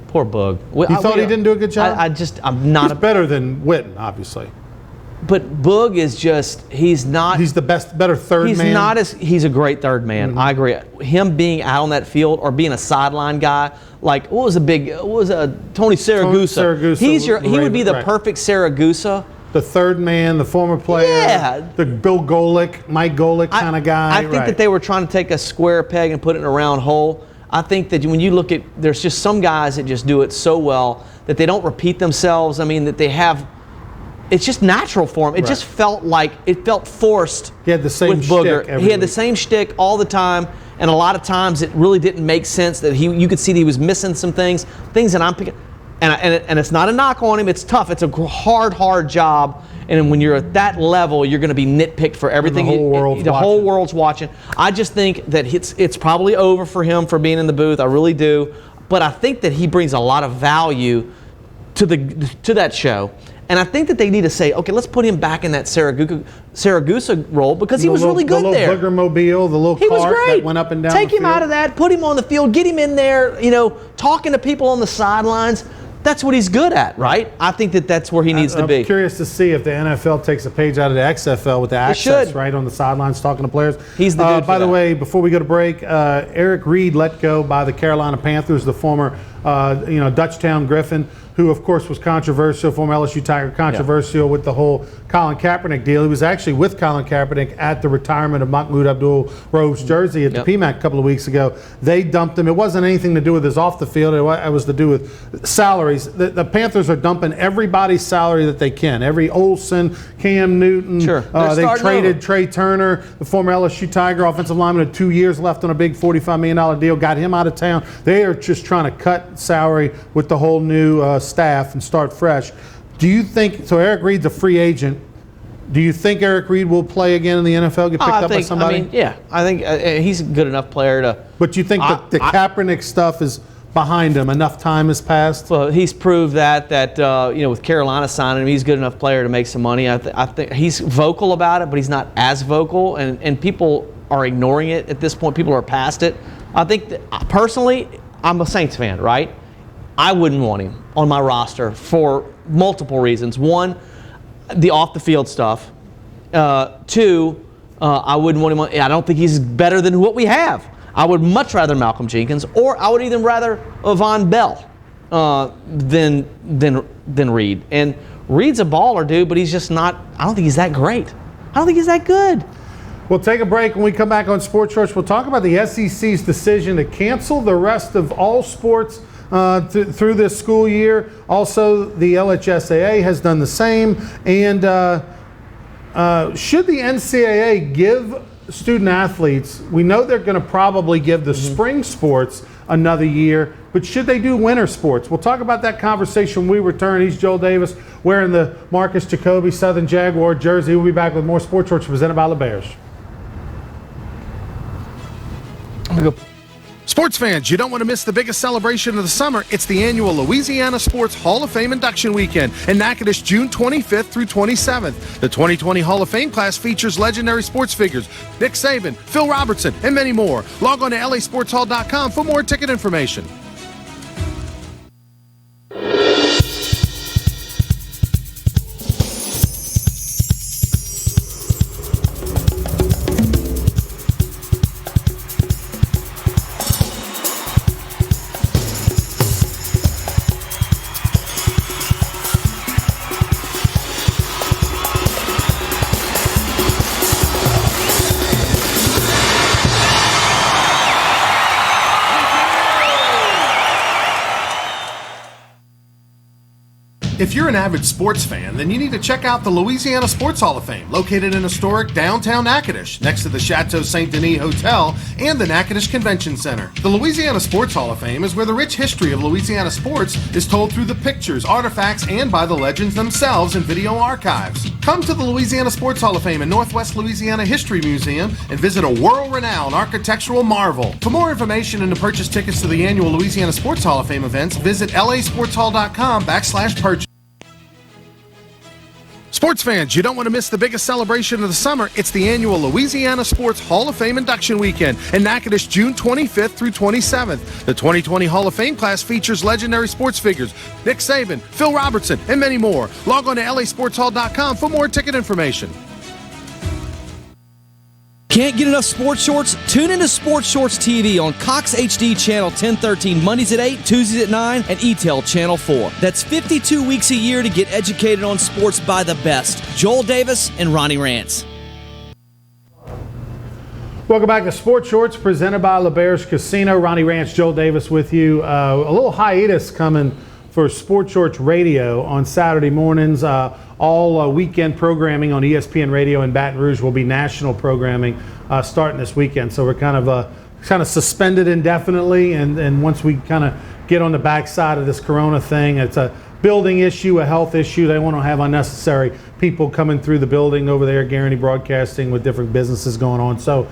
Poor Boog. You thought he didn't do a good job? I'm not. He's better than Witten, obviously. But Boog is just, he's not. He's the better third man. He's a great third man. Mm-hmm. I agree. Him being out on that field or being a sideline guy, like Tony Saragusa. He would be the perfect Saragusa. The third man, the former player. Yeah. The Bill Golick, Mike Golick kind of guy. I think that they were trying to take a square peg and put it in a round hole. I think that when you look at, there's just some guys that just do it so well that they don't repeat themselves. I mean, that they have, it's just natural for him. It just felt forced. He had the same with Booger. shtick He had the same shtick all the time, and a lot of times it really didn't make sense that you could see that he was missing some things that I'm picking. And it's not a knock on him. It's tough. It's a hard job. And when you're at that level, you're going to be nitpicked for everything. The whole world's watching. I just think that it's probably over for him for being in the booth. I really do. But I think that he brings a lot of value to that show. And I think that they need to say, okay, let's put him back in that Saragusa role because he was really good there. The little booger mobile, the little cart that went up and down. Take him out of that, put him on the field, get him in there, talking to people on the sidelines. That's what he's good at, right? I think that's where he needs to be. I'm curious to see if the NFL takes a page out of the XFL with the access, right, on the sidelines talking to players. He's the dude By the way, before we go to break, Eric Reed let go by the Carolina Panthers, the former Dutchtown Griffin, who, of course, was controversial, former LSU Tiger, controversial with the whole Colin Kaepernick deal. He was actually with Colin Kaepernick at the retirement of Mahmoud Abdul-Rauf's jersey at the PMAC a couple of weeks ago. They dumped him. It wasn't anything to do with his off the field. It was to do with salaries. The Panthers are dumping everybody's salary that they can. Every Olsen, Cam Newton. Sure. They traded Trey Turner, the former LSU Tiger offensive lineman, had 2 years left on a big $45 million deal, got him out of town. They are just trying to cut salary with the whole new staff and start fresh. Do you think, so Eric Reed's a free agent, do you think Eric Reed will play again in the NFL, get picked up by somebody? I think he's a good enough player to. But you think that the Kaepernick stuff is behind him, enough time has passed? Well, he's proved that with Carolina signing him, he's a good enough player to make some money. I think he's vocal about it, but he's not as vocal, and people are ignoring it at this point. People are past it. I think that, personally, I'm a Saints fan, right? I wouldn't want him on my roster for multiple reasons. One, the off-the-field stuff. Two, I wouldn't want him on, I don't think he's better than what we have. I would much rather Malcolm Jenkins, or I would even rather Von Bell than Reed. And Reed's a baller, dude, but he's just not, I don't think he's that great. I don't think he's that good. We'll take a break. When we come back on Sports Shorts, we'll talk about the SEC's decision to cancel the rest of all sports through this school year. Also, the LHSAA has done the same. And should the NCAA give student athletes, we know they're going to probably give the spring sports another year, but should they do winter sports? We'll talk about that conversation when we return. He's Joel Davis wearing the Marcus Jacoby Southern Jaguar jersey. We'll be back with more Sports Shorts presented by LeBears. Sports fans, you don't want to miss the biggest celebration of the summer. It's the annual Louisiana Sports Hall of Fame Induction Weekend in Natchitoches, June 25th through 27th. The 2020 Hall of Fame class features legendary sports figures Nick Saban, Phil Robertson, and many more. Log on to lasportshall.com for more ticket information. If you're an avid sports fan, then you need to check out the Louisiana Sports Hall of Fame, located in historic downtown Natchitoches, next to the Chateau St. Denis Hotel and the Natchitoches Convention Center. The Louisiana Sports Hall of Fame is where the rich history of Louisiana sports is told through the pictures, artifacts, and by the legends themselves in video archives. Come to the Louisiana Sports Hall of Fame and Northwest Louisiana History Museum and visit a world-renowned architectural marvel. For more information and to purchase tickets to the annual Louisiana Sports Hall of Fame events, visit lasportshall.com/purchase. Sports fans, you don't want to miss the biggest celebration of the summer. It's the annual Louisiana Sports Hall of Fame Induction Weekend in Natchitoches, June 25th through 27th. The 2020 Hall of Fame class features legendary sports figures Nick Saban, Phil Robertson, and many more. Log on to lasportshall.com for more ticket information. Can't get enough sports shorts? Tune into Sports Shorts TV on Cox HD Channel 1013 Mondays at 8, Tuesdays at 9, and ETEL Channel 4. That's 52 weeks a year to get educated on sports by the best. Joel Davis and Ronnie Rance. Welcome back to Sports Shorts presented by LeBears Casino. Ronnie Rance, Joel Davis with you. A little hiatus coming for Sports Shorts Radio on Saturday mornings. All weekend programming on ESPN Radio in Baton Rouge will be national programming starting this weekend. So we're kind of suspended indefinitely, and once we kind of get on the backside of this corona thing, it's a building issue, a health issue. They want to have unnecessary people coming through the building over there, Guaranty Broadcasting, with different businesses going on. So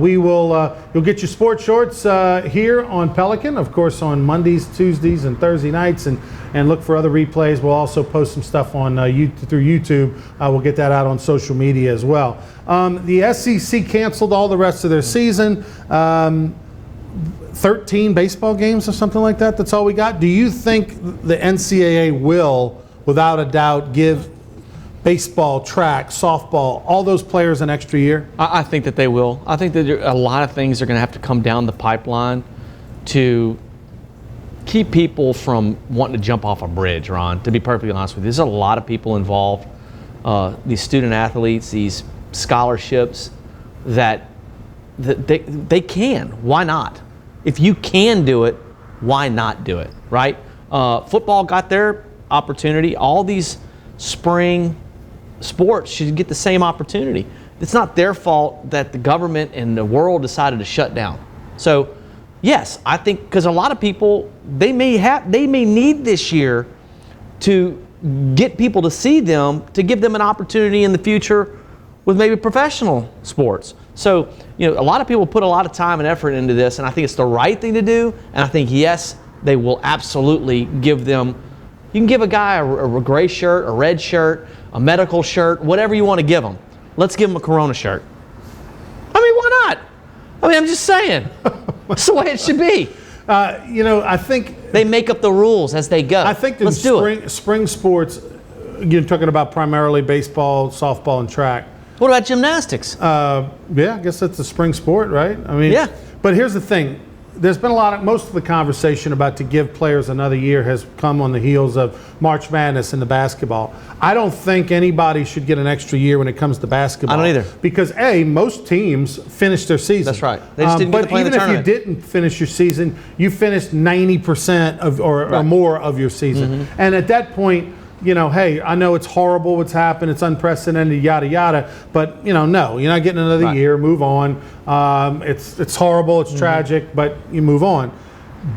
we will, you'll get your sports shorts here on Pelican, of course, on Mondays, Tuesdays, and Thursday nights, and look for other replays. We'll also post some stuff on through YouTube. We'll get that out on social media as well. The SEC canceled all the rest of their season. 13 baseball games or something like that. That's all we got. Do you think the NCAA will, without a doubt, give baseball, track, softball, all those players an extra year? I think that they will. I think that a lot of things are going to have to come down the pipeline to keep people from wanting to jump off a bridge, Ron, to be perfectly honest with you. There's a lot of people involved, these student athletes, these scholarships, that they can. Why not? If you can do it, why not do it, right? Football got their opportunity. All these spring sports should get the same opportunity. It's not their fault that the government and the world decided to shut down. So, yes, I think because a lot of people, they may need this year to get people to see them, to give them an opportunity in the future with maybe professional sports. So, a lot of people put a lot of time and effort into this, and I think it's the right thing to do. And I think, yes, they will absolutely give them. You can give a guy a gray shirt, a red shirt, a medical shirt, whatever you want to give them. Let's give them a Corona shirt. I mean, why not? I mean, I'm just saying. That's the way it should be. I think They make up the rules as they go. I think Let's do it. spring sports, you're talking about primarily baseball, softball, and track. What about gymnastics? Yeah, I guess that's a spring sport, right? I mean, Yeah. But here's the thing. There's been most of the conversation about to give players another year has come on the heels of March Madness in the basketball. I don't think anybody should get an extra year when it comes to basketball. I don't either. Because most teams finish their season. That's right. They just didn't get to play in the tournament. But even if you didn't finish your season, you finished 90% or more of your season. And at that point, hey, I know it's horrible what's happened, it's unprecedented, yada yada, but no, you're not getting another year. Move on. It's horrible, it's tragic, but you move on.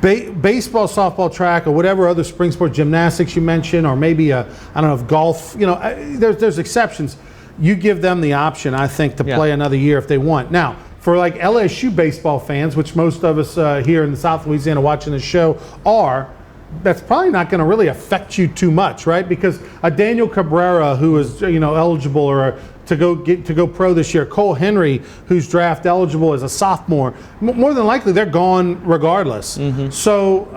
Baseball, softball, track, or whatever other spring sport, gymnastics you mentioned, or maybe I don't know if golf. There's exceptions. You give them the option, I think, to play another year if they want. Now, for like LSU baseball fans, which most of us here in South Louisiana watching the show are. That's probably not going to really affect you too much, right? Because a Daniel Cabrera, who is eligible or to go pro this year, Cole Henry, who's draft eligible as a sophomore, more than likely they're gone regardless. So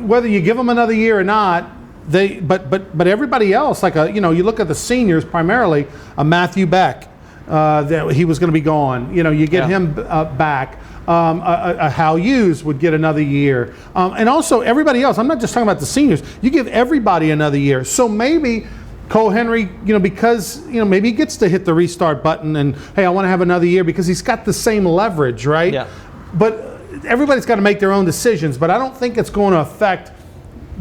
whether you give them another year or not, but everybody else, like you look at the seniors primarily, a Matthew Beck, that he was going to be gone. You get him back. A Hal Hughes would get another year. And also everybody else, I'm not just talking about the seniors, you give everybody another year. So maybe Cole Henry, because, maybe he gets to hit the restart button and, hey, I want to have another year because he's got the same leverage, right? Yeah. But everybody's got to make their own decisions. But I don't think it's going to affect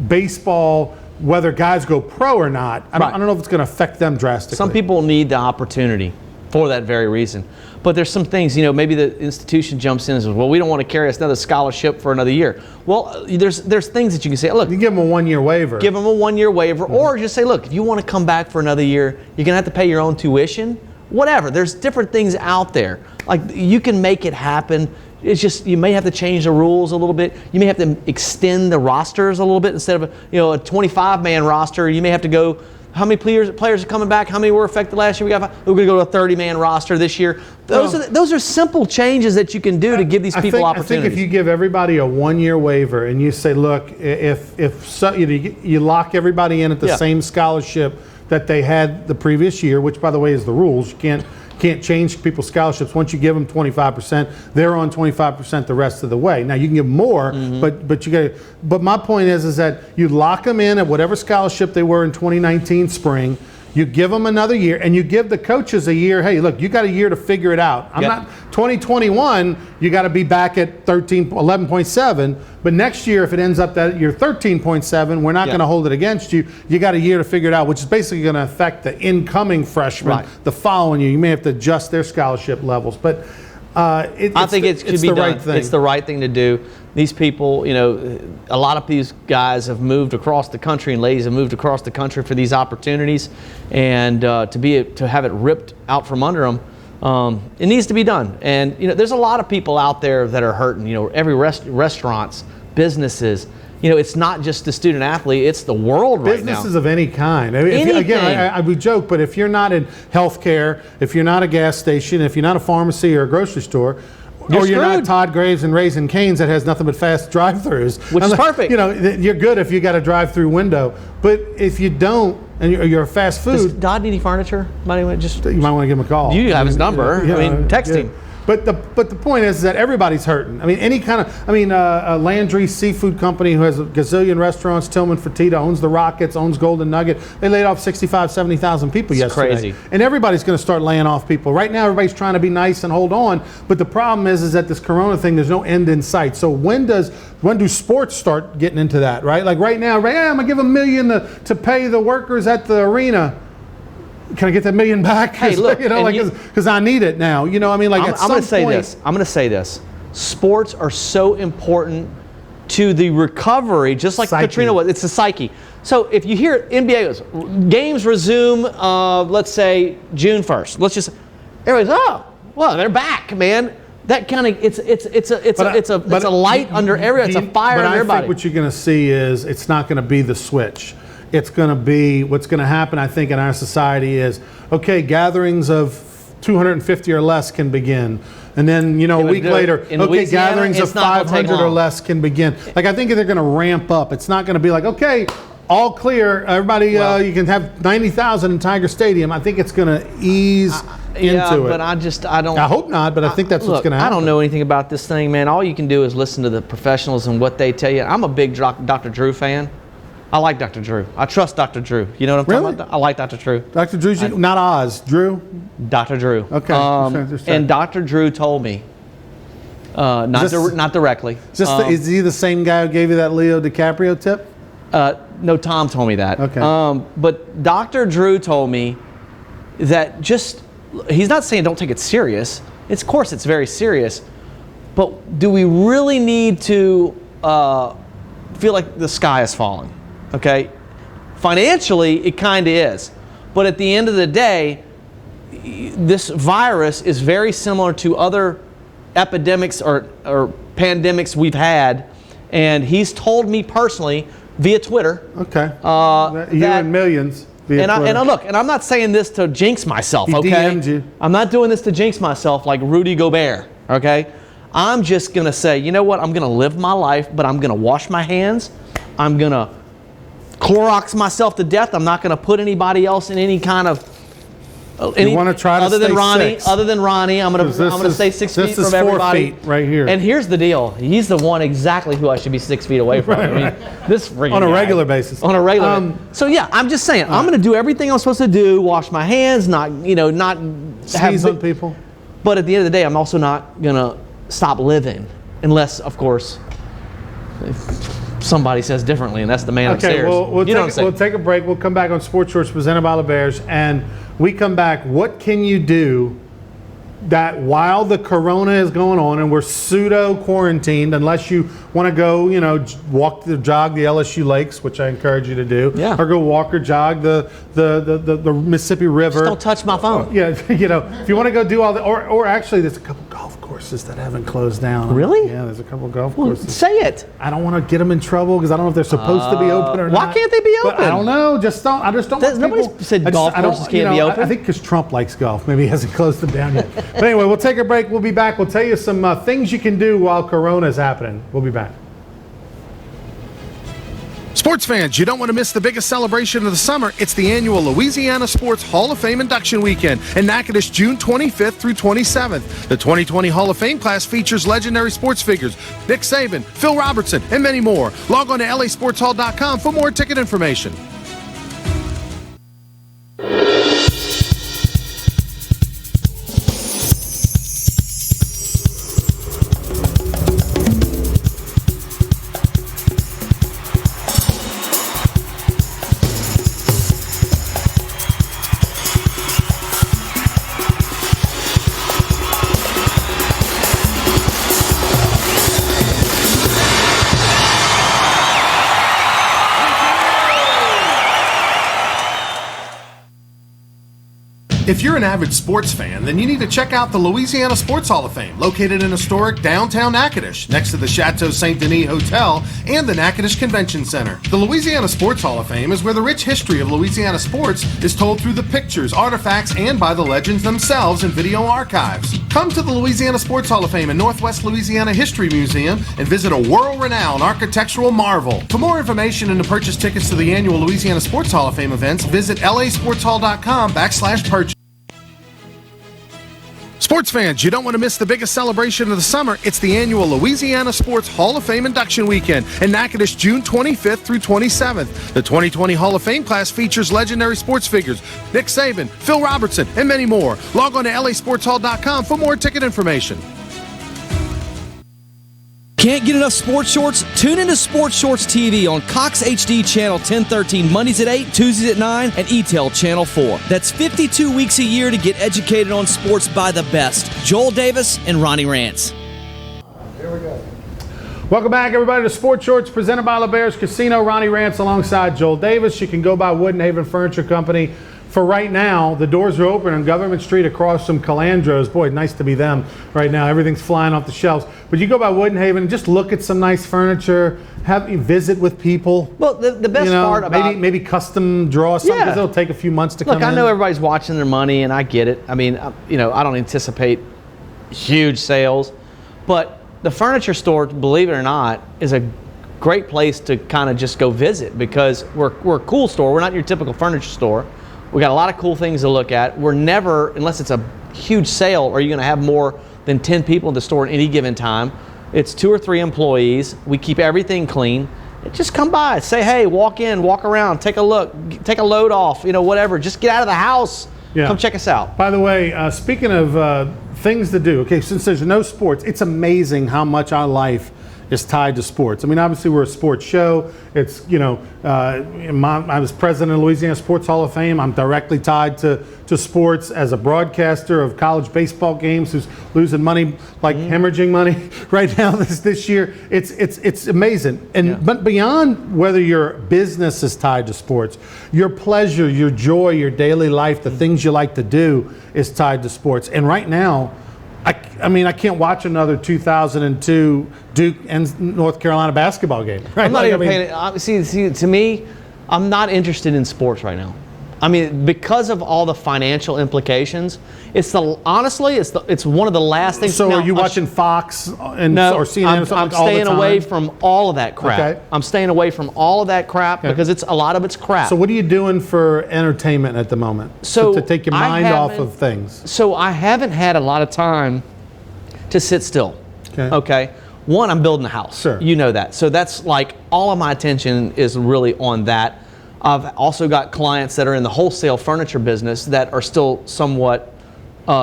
baseball, whether guys go pro or not. I don't know if it's going to affect them drastically. Some people need the opportunity for that very reason. But there's some things, maybe the institution jumps in and says, well, we don't want to carry us another scholarship for another year. Well, there's things that you can say, look. You give them a 1 year waiver. Give them a 1 year waiver, or just say, look, if you want to come back for another year, you're going to have to pay your own tuition. Whatever. There's different things out there. Like, you can make it happen. It's just, you may have to change the rules a little bit. You may have to extend the rosters a little bit. Instead of a 25-man roster, you may have to go. How many players are coming back? How many were affected last year? We're going to go to a 30-man roster this year. Those are simple changes that you can do to give these people opportunities. I think if you give everybody a 1 year waiver and you say, look, if you lock everybody in at the same scholarship that they had the previous year, which by the way is the rules, you can't change people's scholarships. Once you give them 25%, they're on 25% the rest of the way. Now you can give more, but you got. But my point is that you lock them in at whatever scholarship they were in 2019 spring. You give them another year, and you give the coaches a year. Hey, look, you got a year to figure it out. I'm not 2021. You got to be back at 11.7. But next year, if it ends up that you're 13.7, we're not going to hold it against you. You got a year to figure it out, which is basically going to affect the incoming freshmen the following year. You may have to adjust their scholarship levels, but I think it should be done. Right thing. It's the right thing to do. These people, a lot of these guys have moved across the country, and ladies have moved across the country for these opportunities, and to have it ripped out from under them, it needs to be done. And there's a lot of people out there that are hurting. Every restaurants, businesses. It's not just the student athlete; it's the world right now. Businesses of any kind. I mean, I would joke, but if you're not in healthcare, if you're not a gas station, if you're not a pharmacy or a grocery store, or you're not Todd Graves and Raising Cane's that has nothing but fast drive-throughs, which is perfect. You're good if you got a drive-through window. But if you don't, and you're a fast food, does Todd need any furniture? You might want to give him a call. You have his number. Text him. But the point is that everybody's hurting. I mean, any kind of, Landry Seafood Company, who has a gazillion restaurants, Tillman Fertitta, owns the Rockets, owns Golden Nugget. They laid off 70,000 people yesterday. Crazy. And everybody's going to start laying off people. Right now, everybody's trying to be nice and hold on. But the problem is that this Corona thing, there's no end in sight. So when do sports start getting into that, right? Like right now, I'm going to give $1 million to pay the workers at the arena. Can I get that $1 million back? Hey, look, because I need it now. I'm going to say this. I'm going to say this. Sports are so important to the recovery, just like Katrina was. It's the psyche. So if you hear NBA goes, games resume, let's say June 1st. Everybody's they're back, man. That kind of it's a light under everybody. It's a fire under everybody. I think what you're going to see is it's not going to be the switch. It's going to be what's going to happen, I think, in our society is, okay, gatherings of 250 or less can begin. And then, you know, a week later, okay, Louisiana, gatherings of 500 or less can begin. Like, I think they're going to ramp up. It's not going to be like, okay, all clear, everybody, you can have 90,000 in Tiger Stadium. I think it's going to ease into it. But I don't. I hope not, but I think that's what's going to happen. I don't know anything about this thing, man. All you can do is listen to the professionals and what they tell you. I'm a big Dr. Drew fan. I like Dr. Drew. I trust Dr. Drew. You know what I'm talking about? I like Dr. Drew. Dr. Drew, not Oz, Drew? Dr. Drew. Okay. And Dr. Drew told me, not directly. Is he the same guy who gave you that Leo DiCaprio tip? No, Tom told me that. Okay. But Dr. Drew told me that he's not saying don't take it serious. Of course, it's very serious. But do we really need to feel like the sky is falling? Okay? Financially, it kind of is. But at the end of the day, this virus is very similar to other epidemics or pandemics we've had. And he's told me personally via Twitter. Okay. You and millions. And I'm not saying this to jinx myself, he okay? DM'd you. I'm not doing this to jinx myself like Rudy Gobert, okay? I'm just going to say, you know what? I'm going to live my life, but I'm going to wash my hands. I'm going to Clorox myself to death. I'm not going to put anybody else in any kind of you want to try to other stay than Ronnie. six. Other than Ronnie, I'm going to stay 6 feet from everybody. This is 4 feet right here. And here's the deal: he's the one exactly who I should be 6 feet away from. I mean, this on a regular basis. On a regular. So yeah, I'm just saying, I'm going to do everything I'm supposed to do. Wash my hands, not sneeze on people. But at the end of the day, I'm also not going to stop living, unless, of course, somebody says differently, and that's the man upstairs. Okay, we'll take a break. We'll come back on Sports Shorts presented by the Bears, and we come back. What can you do that while the corona is going on and we're pseudo quarantined, unless you want to go, jog the LSU lakes, which I encourage you to do, or go walk or jog the Mississippi River. Just don't touch my phone. If you want to go do all the, or actually, there's a couple golf courses that haven't closed down. Really? Yeah, there's a couple golf courses. Say it. I don't want to get them in trouble because I don't know if they're supposed to be open or not. Why can't they be open? But I don't know. I just don't. Nobody said golf courses can't be open. I think because Trump likes golf. Maybe he hasn't closed them down yet. But anyway, we'll take a break. We'll be back. We'll tell you some things you can do while Corona is happening. We'll be back. Sports fans, you don't want to miss the biggest celebration of the summer. It's the annual Louisiana Sports Hall of Fame Induction Weekend in Natchitoches, June 25th through 27th. The 2020 Hall of Fame class features legendary sports figures Nick Saban, Phil Robertson, and many more. Log on to lasportshall.com for more ticket information. If you're an avid sports fan, then you need to check out the Louisiana Sports Hall of Fame, located in historic downtown Natchitoches, next to the Chateau St. Denis Hotel and the Natchitoches Convention Center. The Louisiana Sports Hall of Fame is where the rich history of Louisiana sports is told through the pictures, artifacts, and by the legends themselves in video archives. Come to the Louisiana Sports Hall of Fame and Northwest Louisiana History Museum and visit a world-renowned architectural marvel. For more information and to purchase tickets to the annual Louisiana Sports Hall of Fame events, visit lasportshall.com/purchase. Sports fans, you don't want to miss the biggest celebration of the summer. It's the annual Louisiana Sports Hall of Fame Induction Weekend in Natchitoches, June 25th through 27th. The 2020 Hall of Fame class features legendary sports figures Nick Saban, Phil Robertson, and many more. Log on to lasportshall.com for more ticket information. Can't get enough sports shorts? Tune into Sports Shorts TV on Cox HD Channel 1013 Mondays at 8, Tuesdays at 9, and ETEL Channel 4. That's 52 weeks a year to get educated on sports by the best. Joel Davis and Ronnie Rance. Here we go. Welcome back, everybody, to Sports Shorts presented by LeBears Casino. Ronnie Rance alongside Joel Davis. You can go by Wood & Haven Furniture Company for right now, the doors are open on Government Street across from Calandro's. Boy, nice to be them right now. Everything's flying off the shelves. But you go by Woodhaven and just look at some nice furniture, visit with people. Well, the best part about maybe custom draw something, because it'll take a few months to come in. Look, I know everybody's watching their money, and I get it. I mean, I don't anticipate huge sales, but the furniture store, believe it or not, is a great place to kind of just go visit, because we're a cool store. We're not your typical furniture store. We got a lot of cool things to look at. We're never, unless it's a huge sale, are you going to have more than 10 people in the store at any given time. It's 2 or 3 employees. We keep everything clean. Just come by, say hey, walk in, walk around, take a look, take a load off, whatever. Just get out of the house. Yeah. Come check us out. By the way, speaking of things to do, okay, since there's no sports, it's amazing how much our life is tied to sports. I mean, obviously we're a sports show. It's, I was president of the Louisiana Sports Hall of Fame. I'm directly tied to sports as a broadcaster of college baseball games who's losing money, like hemorrhaging money right now this year. It's amazing. But beyond whether your business is tied to sports, your pleasure, your joy, your daily life, the things you like to do is tied to sports. And right now, I mean, I can't watch another 2002 Duke and North Carolina basketball game. Right? I'm not even paying. See, to me, I'm not interested in sports right now. I mean, because of all the financial implications, honestly, it's one of the last things. So, are you watching Fox or CNN? I'm staying away from all of that crap. Okay. I'm staying away from all of that crap because a lot of it's crap. So, what are you doing for entertainment at the moment? So to take your mind off of things. So, I haven't had a lot of time to sit still. Okay. One, I'm building a house. Sure. You know that. So that's like all of my attention is really on that. I've also got clients that are in the wholesale furniture business that are still somewhat,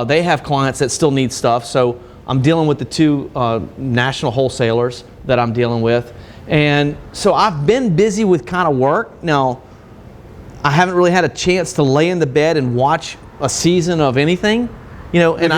they have clients that still need stuff. So I'm dealing with the 2 national wholesalers that I'm dealing with. And so I've been busy with kind of work. Now, I haven't really had a chance to lay in the bed and watch a season of anything. And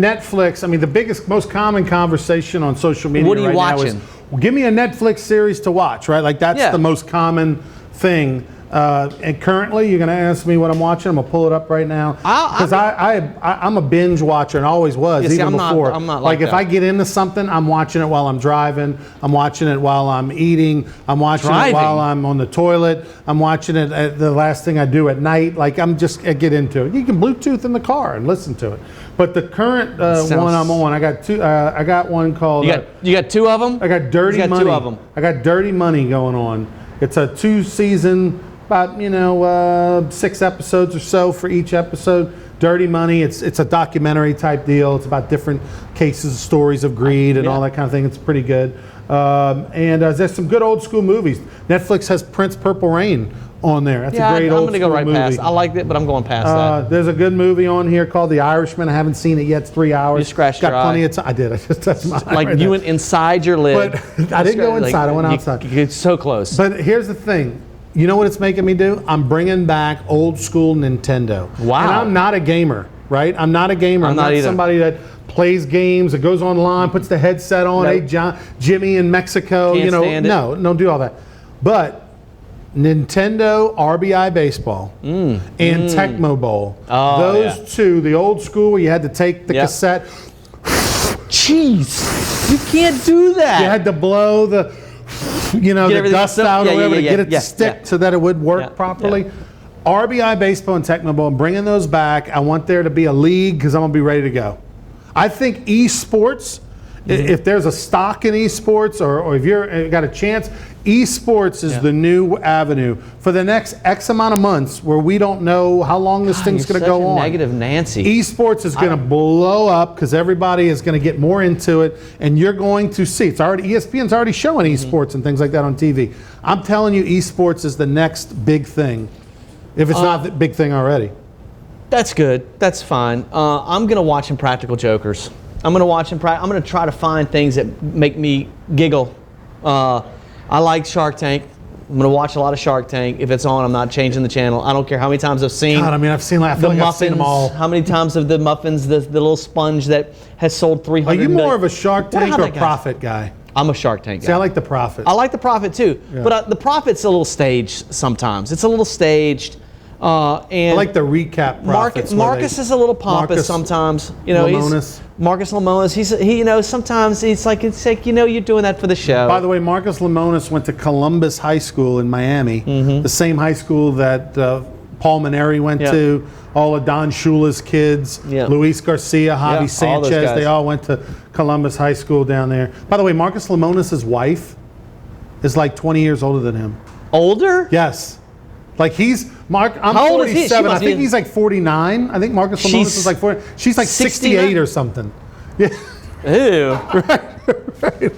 Netflix, I mean, the most common conversation on social media what are you right watching? now is, well, give me a Netflix series to watch, right? Like, that's the most common thing. And currently, you're going to ask me what I'm watching. I'm going to pull it up right now. Because I'm a binge watcher and always was, even before. I'm not like if I get into something, I'm watching it while I'm driving. I'm watching it while I'm eating. I'm watching it while I'm on the toilet. I'm watching it at the last thing I do at night. Like, I get into it. You can Bluetooth in the car and listen to it. But the current one I'm on, I got 2. I got one called. You got 2 of them? I got Dirty Money. 2 of them. I got Dirty Money going on. It's a 2-season. About 6 episodes or so for each episode. Dirty Money. It's a documentary type deal. It's about different cases, stories of greed, and all that kind of thing. It's pretty good. And there's some good old school movies. Netflix has Prince Purple Rain on there. That's a great old school movie. I'm going to go right past. I liked it, but I'm going past that. There's a good movie on here called The Irishman. I haven't seen it yet. It's 3 hours. You scratched your eye. Got plenty of time. I did. I just touched my eye. Like you went inside your lid. But I didn't go inside. I went outside. You get so close. But here's the thing. You know what it's making me do? I'm bringing back old school Nintendo. Wow. And I'm not a gamer, right? I'm not a gamer. I'm not somebody that plays games, that goes online, puts the headset on. Nope. Hey, Jimmy in Mexico. Can't stand it. No, don't do all that. But Nintendo RBI Baseball and Tecmo Bowl. Those 2, the old school where you had to take the cassette. Jeez, you can't do that. You had to blow the dust out or whatever to get it to stick so that it would work properly. RBI Baseball and Tecmo Bowl, I'm bringing those back. I want there to be a league because I'm going to be ready to go. I think esports, if there's a stock in esports or if you've got a chance, esports is the new avenue for the next X amount of months where we don't know how long this thing's going to go on. Negative Nancy. Esports is going to blow up because everybody is going to get more into it, and you're going to see. ESPN's already showing esports and things like that on TV. I'm telling you, esports is the next big thing, if it's not the big thing already. That's good. That's fine. I'm going to watch Impractical Jokers. I'm going to watch I'm going to try to find things that make me giggle. I like Shark Tank. I'm going to watch a lot of Shark Tank. If it's on, I'm not changing the channel. I don't care how many times I've seen. God, I mean, I feel like I've seen them all. How many times have the muffins, the little sponge that has sold 300 Are you million? more of a Shark Tank or a Profit guy? I'm a Shark Tank guy. See, I like the Profit. I like the Profit too, but the Profit's a little staged sometimes. It's a little staged. And I like the recap profits. Marcus is a little pompous sometimes. You know, Marcus Lemonis. Sometimes it's like you're doing that for the show. By the way, Marcus Lemonis went to Columbus High School in Miami, the same high school that Paul Maneri went to. All of Don Shula's kids, Luis Garcia, Javi Sanchez, they all went to Columbus High School down there. By the way, Marcus Lemonis' wife is like 20 years older than him. Older? Yes. Like I'm How old is he? 47. I think he's like 49. I think Marcus Lemonis is like 40. She's like 68 or something. Yeah. Ew. right.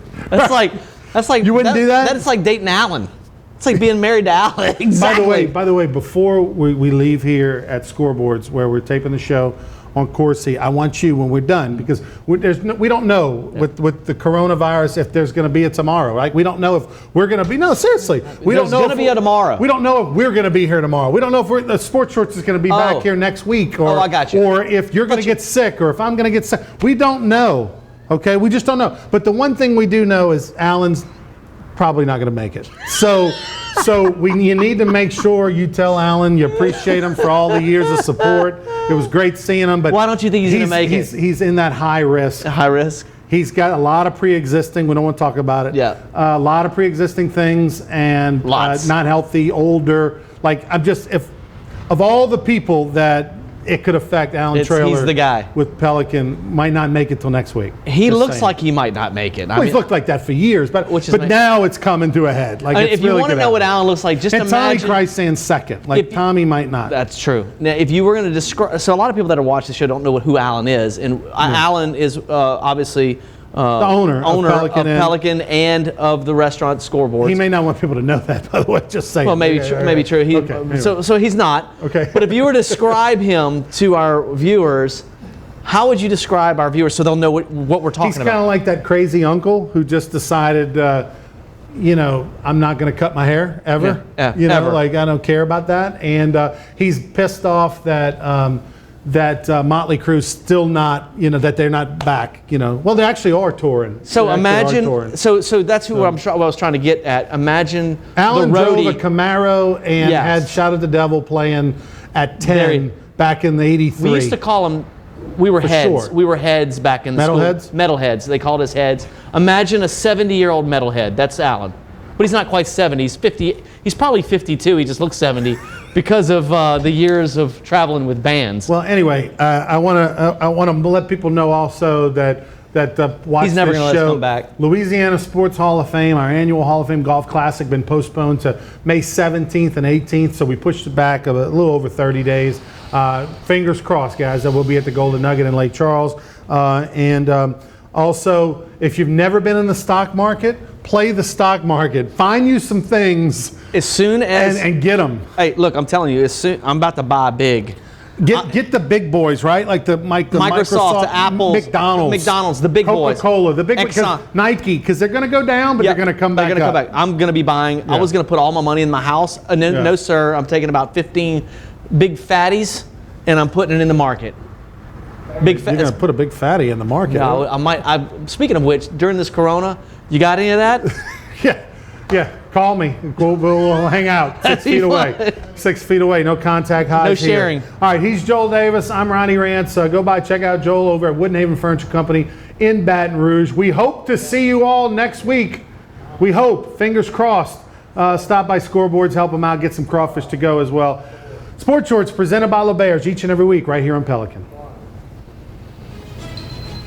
That's like you wouldn't do that? That's like dating Alan. It's like being married to Alan. Exactly. By the way, before we leave here at Scoreboards, where we're taping the show on Corsi, I want you, when we're done, because we don't know with the coronavirus if there's going to be a tomorrow, right? We don't know if we're going to be. No, seriously, we don't know. There's going to be a tomorrow. We don't know if we're going to be here tomorrow. We don't know if the Sports Shorts is going to be back here next week, or I got you. Or if you're going to get sick, or if I'm going to get sick. We don't know. Okay, we just don't know. But the one thing we do know is Alan's probably not going to make it. So you need to make sure you tell Alan you appreciate him for all the years of support. It was great seeing him, but why don't you think he's going to make it? He's in that high risk. High risk. He's got a lot of pre-existing. We don't want to talk about it. Yeah. A lot of pre-existing things and not healthy, older. Like if of all the people that it could affect, Alan Traylor, he's the guy with Pelican might not make it till next week. He looks like he might not make it. Well, he's looked like that for years, but now it's coming to a head. Like, if you want to know what Alan looks like, just imagine. Tommy Krysan second. Like Tommy might not. That's true. Now, if you were going to describe, so a lot of people that are watching the show don't know who Alan is, and Alan is obviously. The owner of Pelican and of the restaurant Scoreboards. He may not want people to know that, by the way. Just saying. Well, maybe true. Anyway. So he's not. Okay. But if you were to describe him to our viewers, how would you describe our viewers so they'll know what we're talking about? He's kind of like that crazy uncle who just decided, I'm not going to cut my hair ever. Ever. Like I don't care about that, and he's pissed off that. Motley Crue's still not, that they're not back, Well, they actually are touring. So imagine, so that's who I was trying to get at. Imagine Alan the roadie. drove a Camaro and had Shout at the Devil playing at 10 back in the 83. We used to call them, we were heads. Sure. We were heads back in the Metalheads? school. Metalheads. They called us heads. Imagine a 70-year-old metalhead. That's Alan. But he's not quite 70. He's 50. He's probably 52. He just looks 70 because of the years of traveling with bands. Well, anyway, I want to let people know also that watch he's never this going to let show. us come back. Louisiana Sports Hall of Fame, our annual Hall of Fame Golf Classic, been postponed to May 17th and 18th, so we pushed it back a little over 30 days. Fingers crossed, guys, that we'll be at the Golden Nugget in Lake Charles. Also, if you've never been in the stock market, play the stock market. Find you some things as soon as and get them. Hey, look, I'm telling you, I'm about to buy big. Get the big boys, right? Like the Microsoft, the Apple, McDonald's, the big boys, Coca-Cola, the big because Nike, because they're going to go down, but they're going to come back. They're going to come back. I'm going to be buying. Yeah. I was going to put all my money in my house. No, sir. I'm taking about 15 big fatties, and I'm putting it in the market. You're going to put a big fatty in the market. No, I might. Speaking of which, during this Corona, you got any of that? Yeah. Call me. We'll hang out 6 feet away. 6 feet away. No contact highs. No sharing. Here. All right. He's Joel Davis. I'm Ronnie Rance. Go by, check out Joel over at Woodhaven Furniture Company in Baton Rouge. We hope to see you all next week. We hope. Fingers crossed. Stop by Scoreboards, help them out, get some crawfish to go as well. Sports Shorts presented by LeBears each and every week right here on Pelican.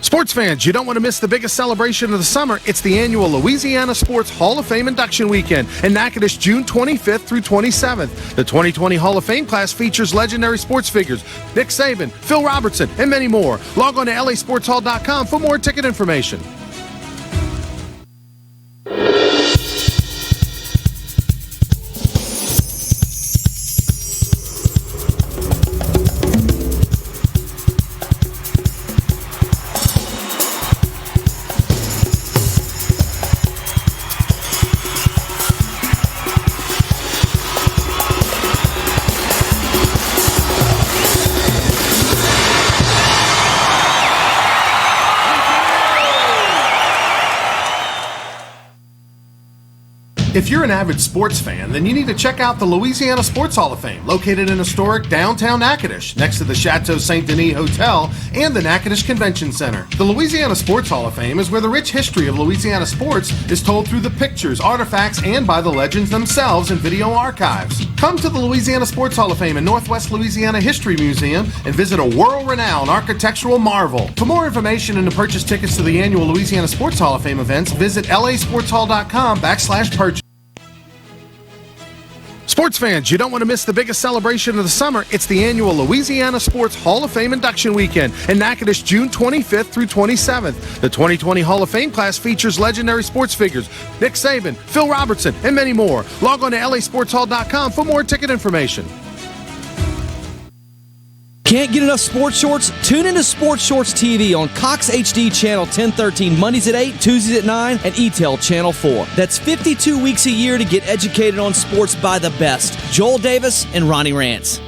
Sports fans, you don't want to miss the biggest celebration of the summer. It's the annual Louisiana Sports Hall of Fame Induction Weekend in Natchitoches, June 25th through 27th. The 2020 Hall of Fame class features legendary sports figures Nick Saban, Phil Robertson, and many more. Log on to lasportshall.com for more ticket information. If you're an avid sports fan, then you need to check out the Louisiana Sports Hall of Fame, located in historic downtown Natchitoches, next to the Chateau St. Denis Hotel and the Natchitoches Convention Center. The Louisiana Sports Hall of Fame is where the rich history of Louisiana sports is told through the pictures, artifacts, and by the legends themselves in video archives. Come to the Louisiana Sports Hall of Fame and Northwest Louisiana History Museum and visit a world-renowned architectural marvel. For more information and to purchase tickets to the annual Louisiana Sports Hall of Fame events, visit lasportshall.com/purchase. Sports fans, you don't want to miss the biggest celebration of the summer. It's the annual Louisiana Sports Hall of Fame Induction Weekend in Natchitoches, June 25th through 27th. The 2020 Hall of Fame class features legendary sports figures Nick Saban, Phil Robertson, and many more. Log on to lasportshall.com for more ticket information. Can't get enough sports shorts? Tune into Sports Shorts TV on Cox HD Channel 1013 Mondays at 8, Tuesdays at 9, and ETEL Channel 4. That's 52 weeks a year to get educated on sports by the best. Joel Davis and Ronnie Rance.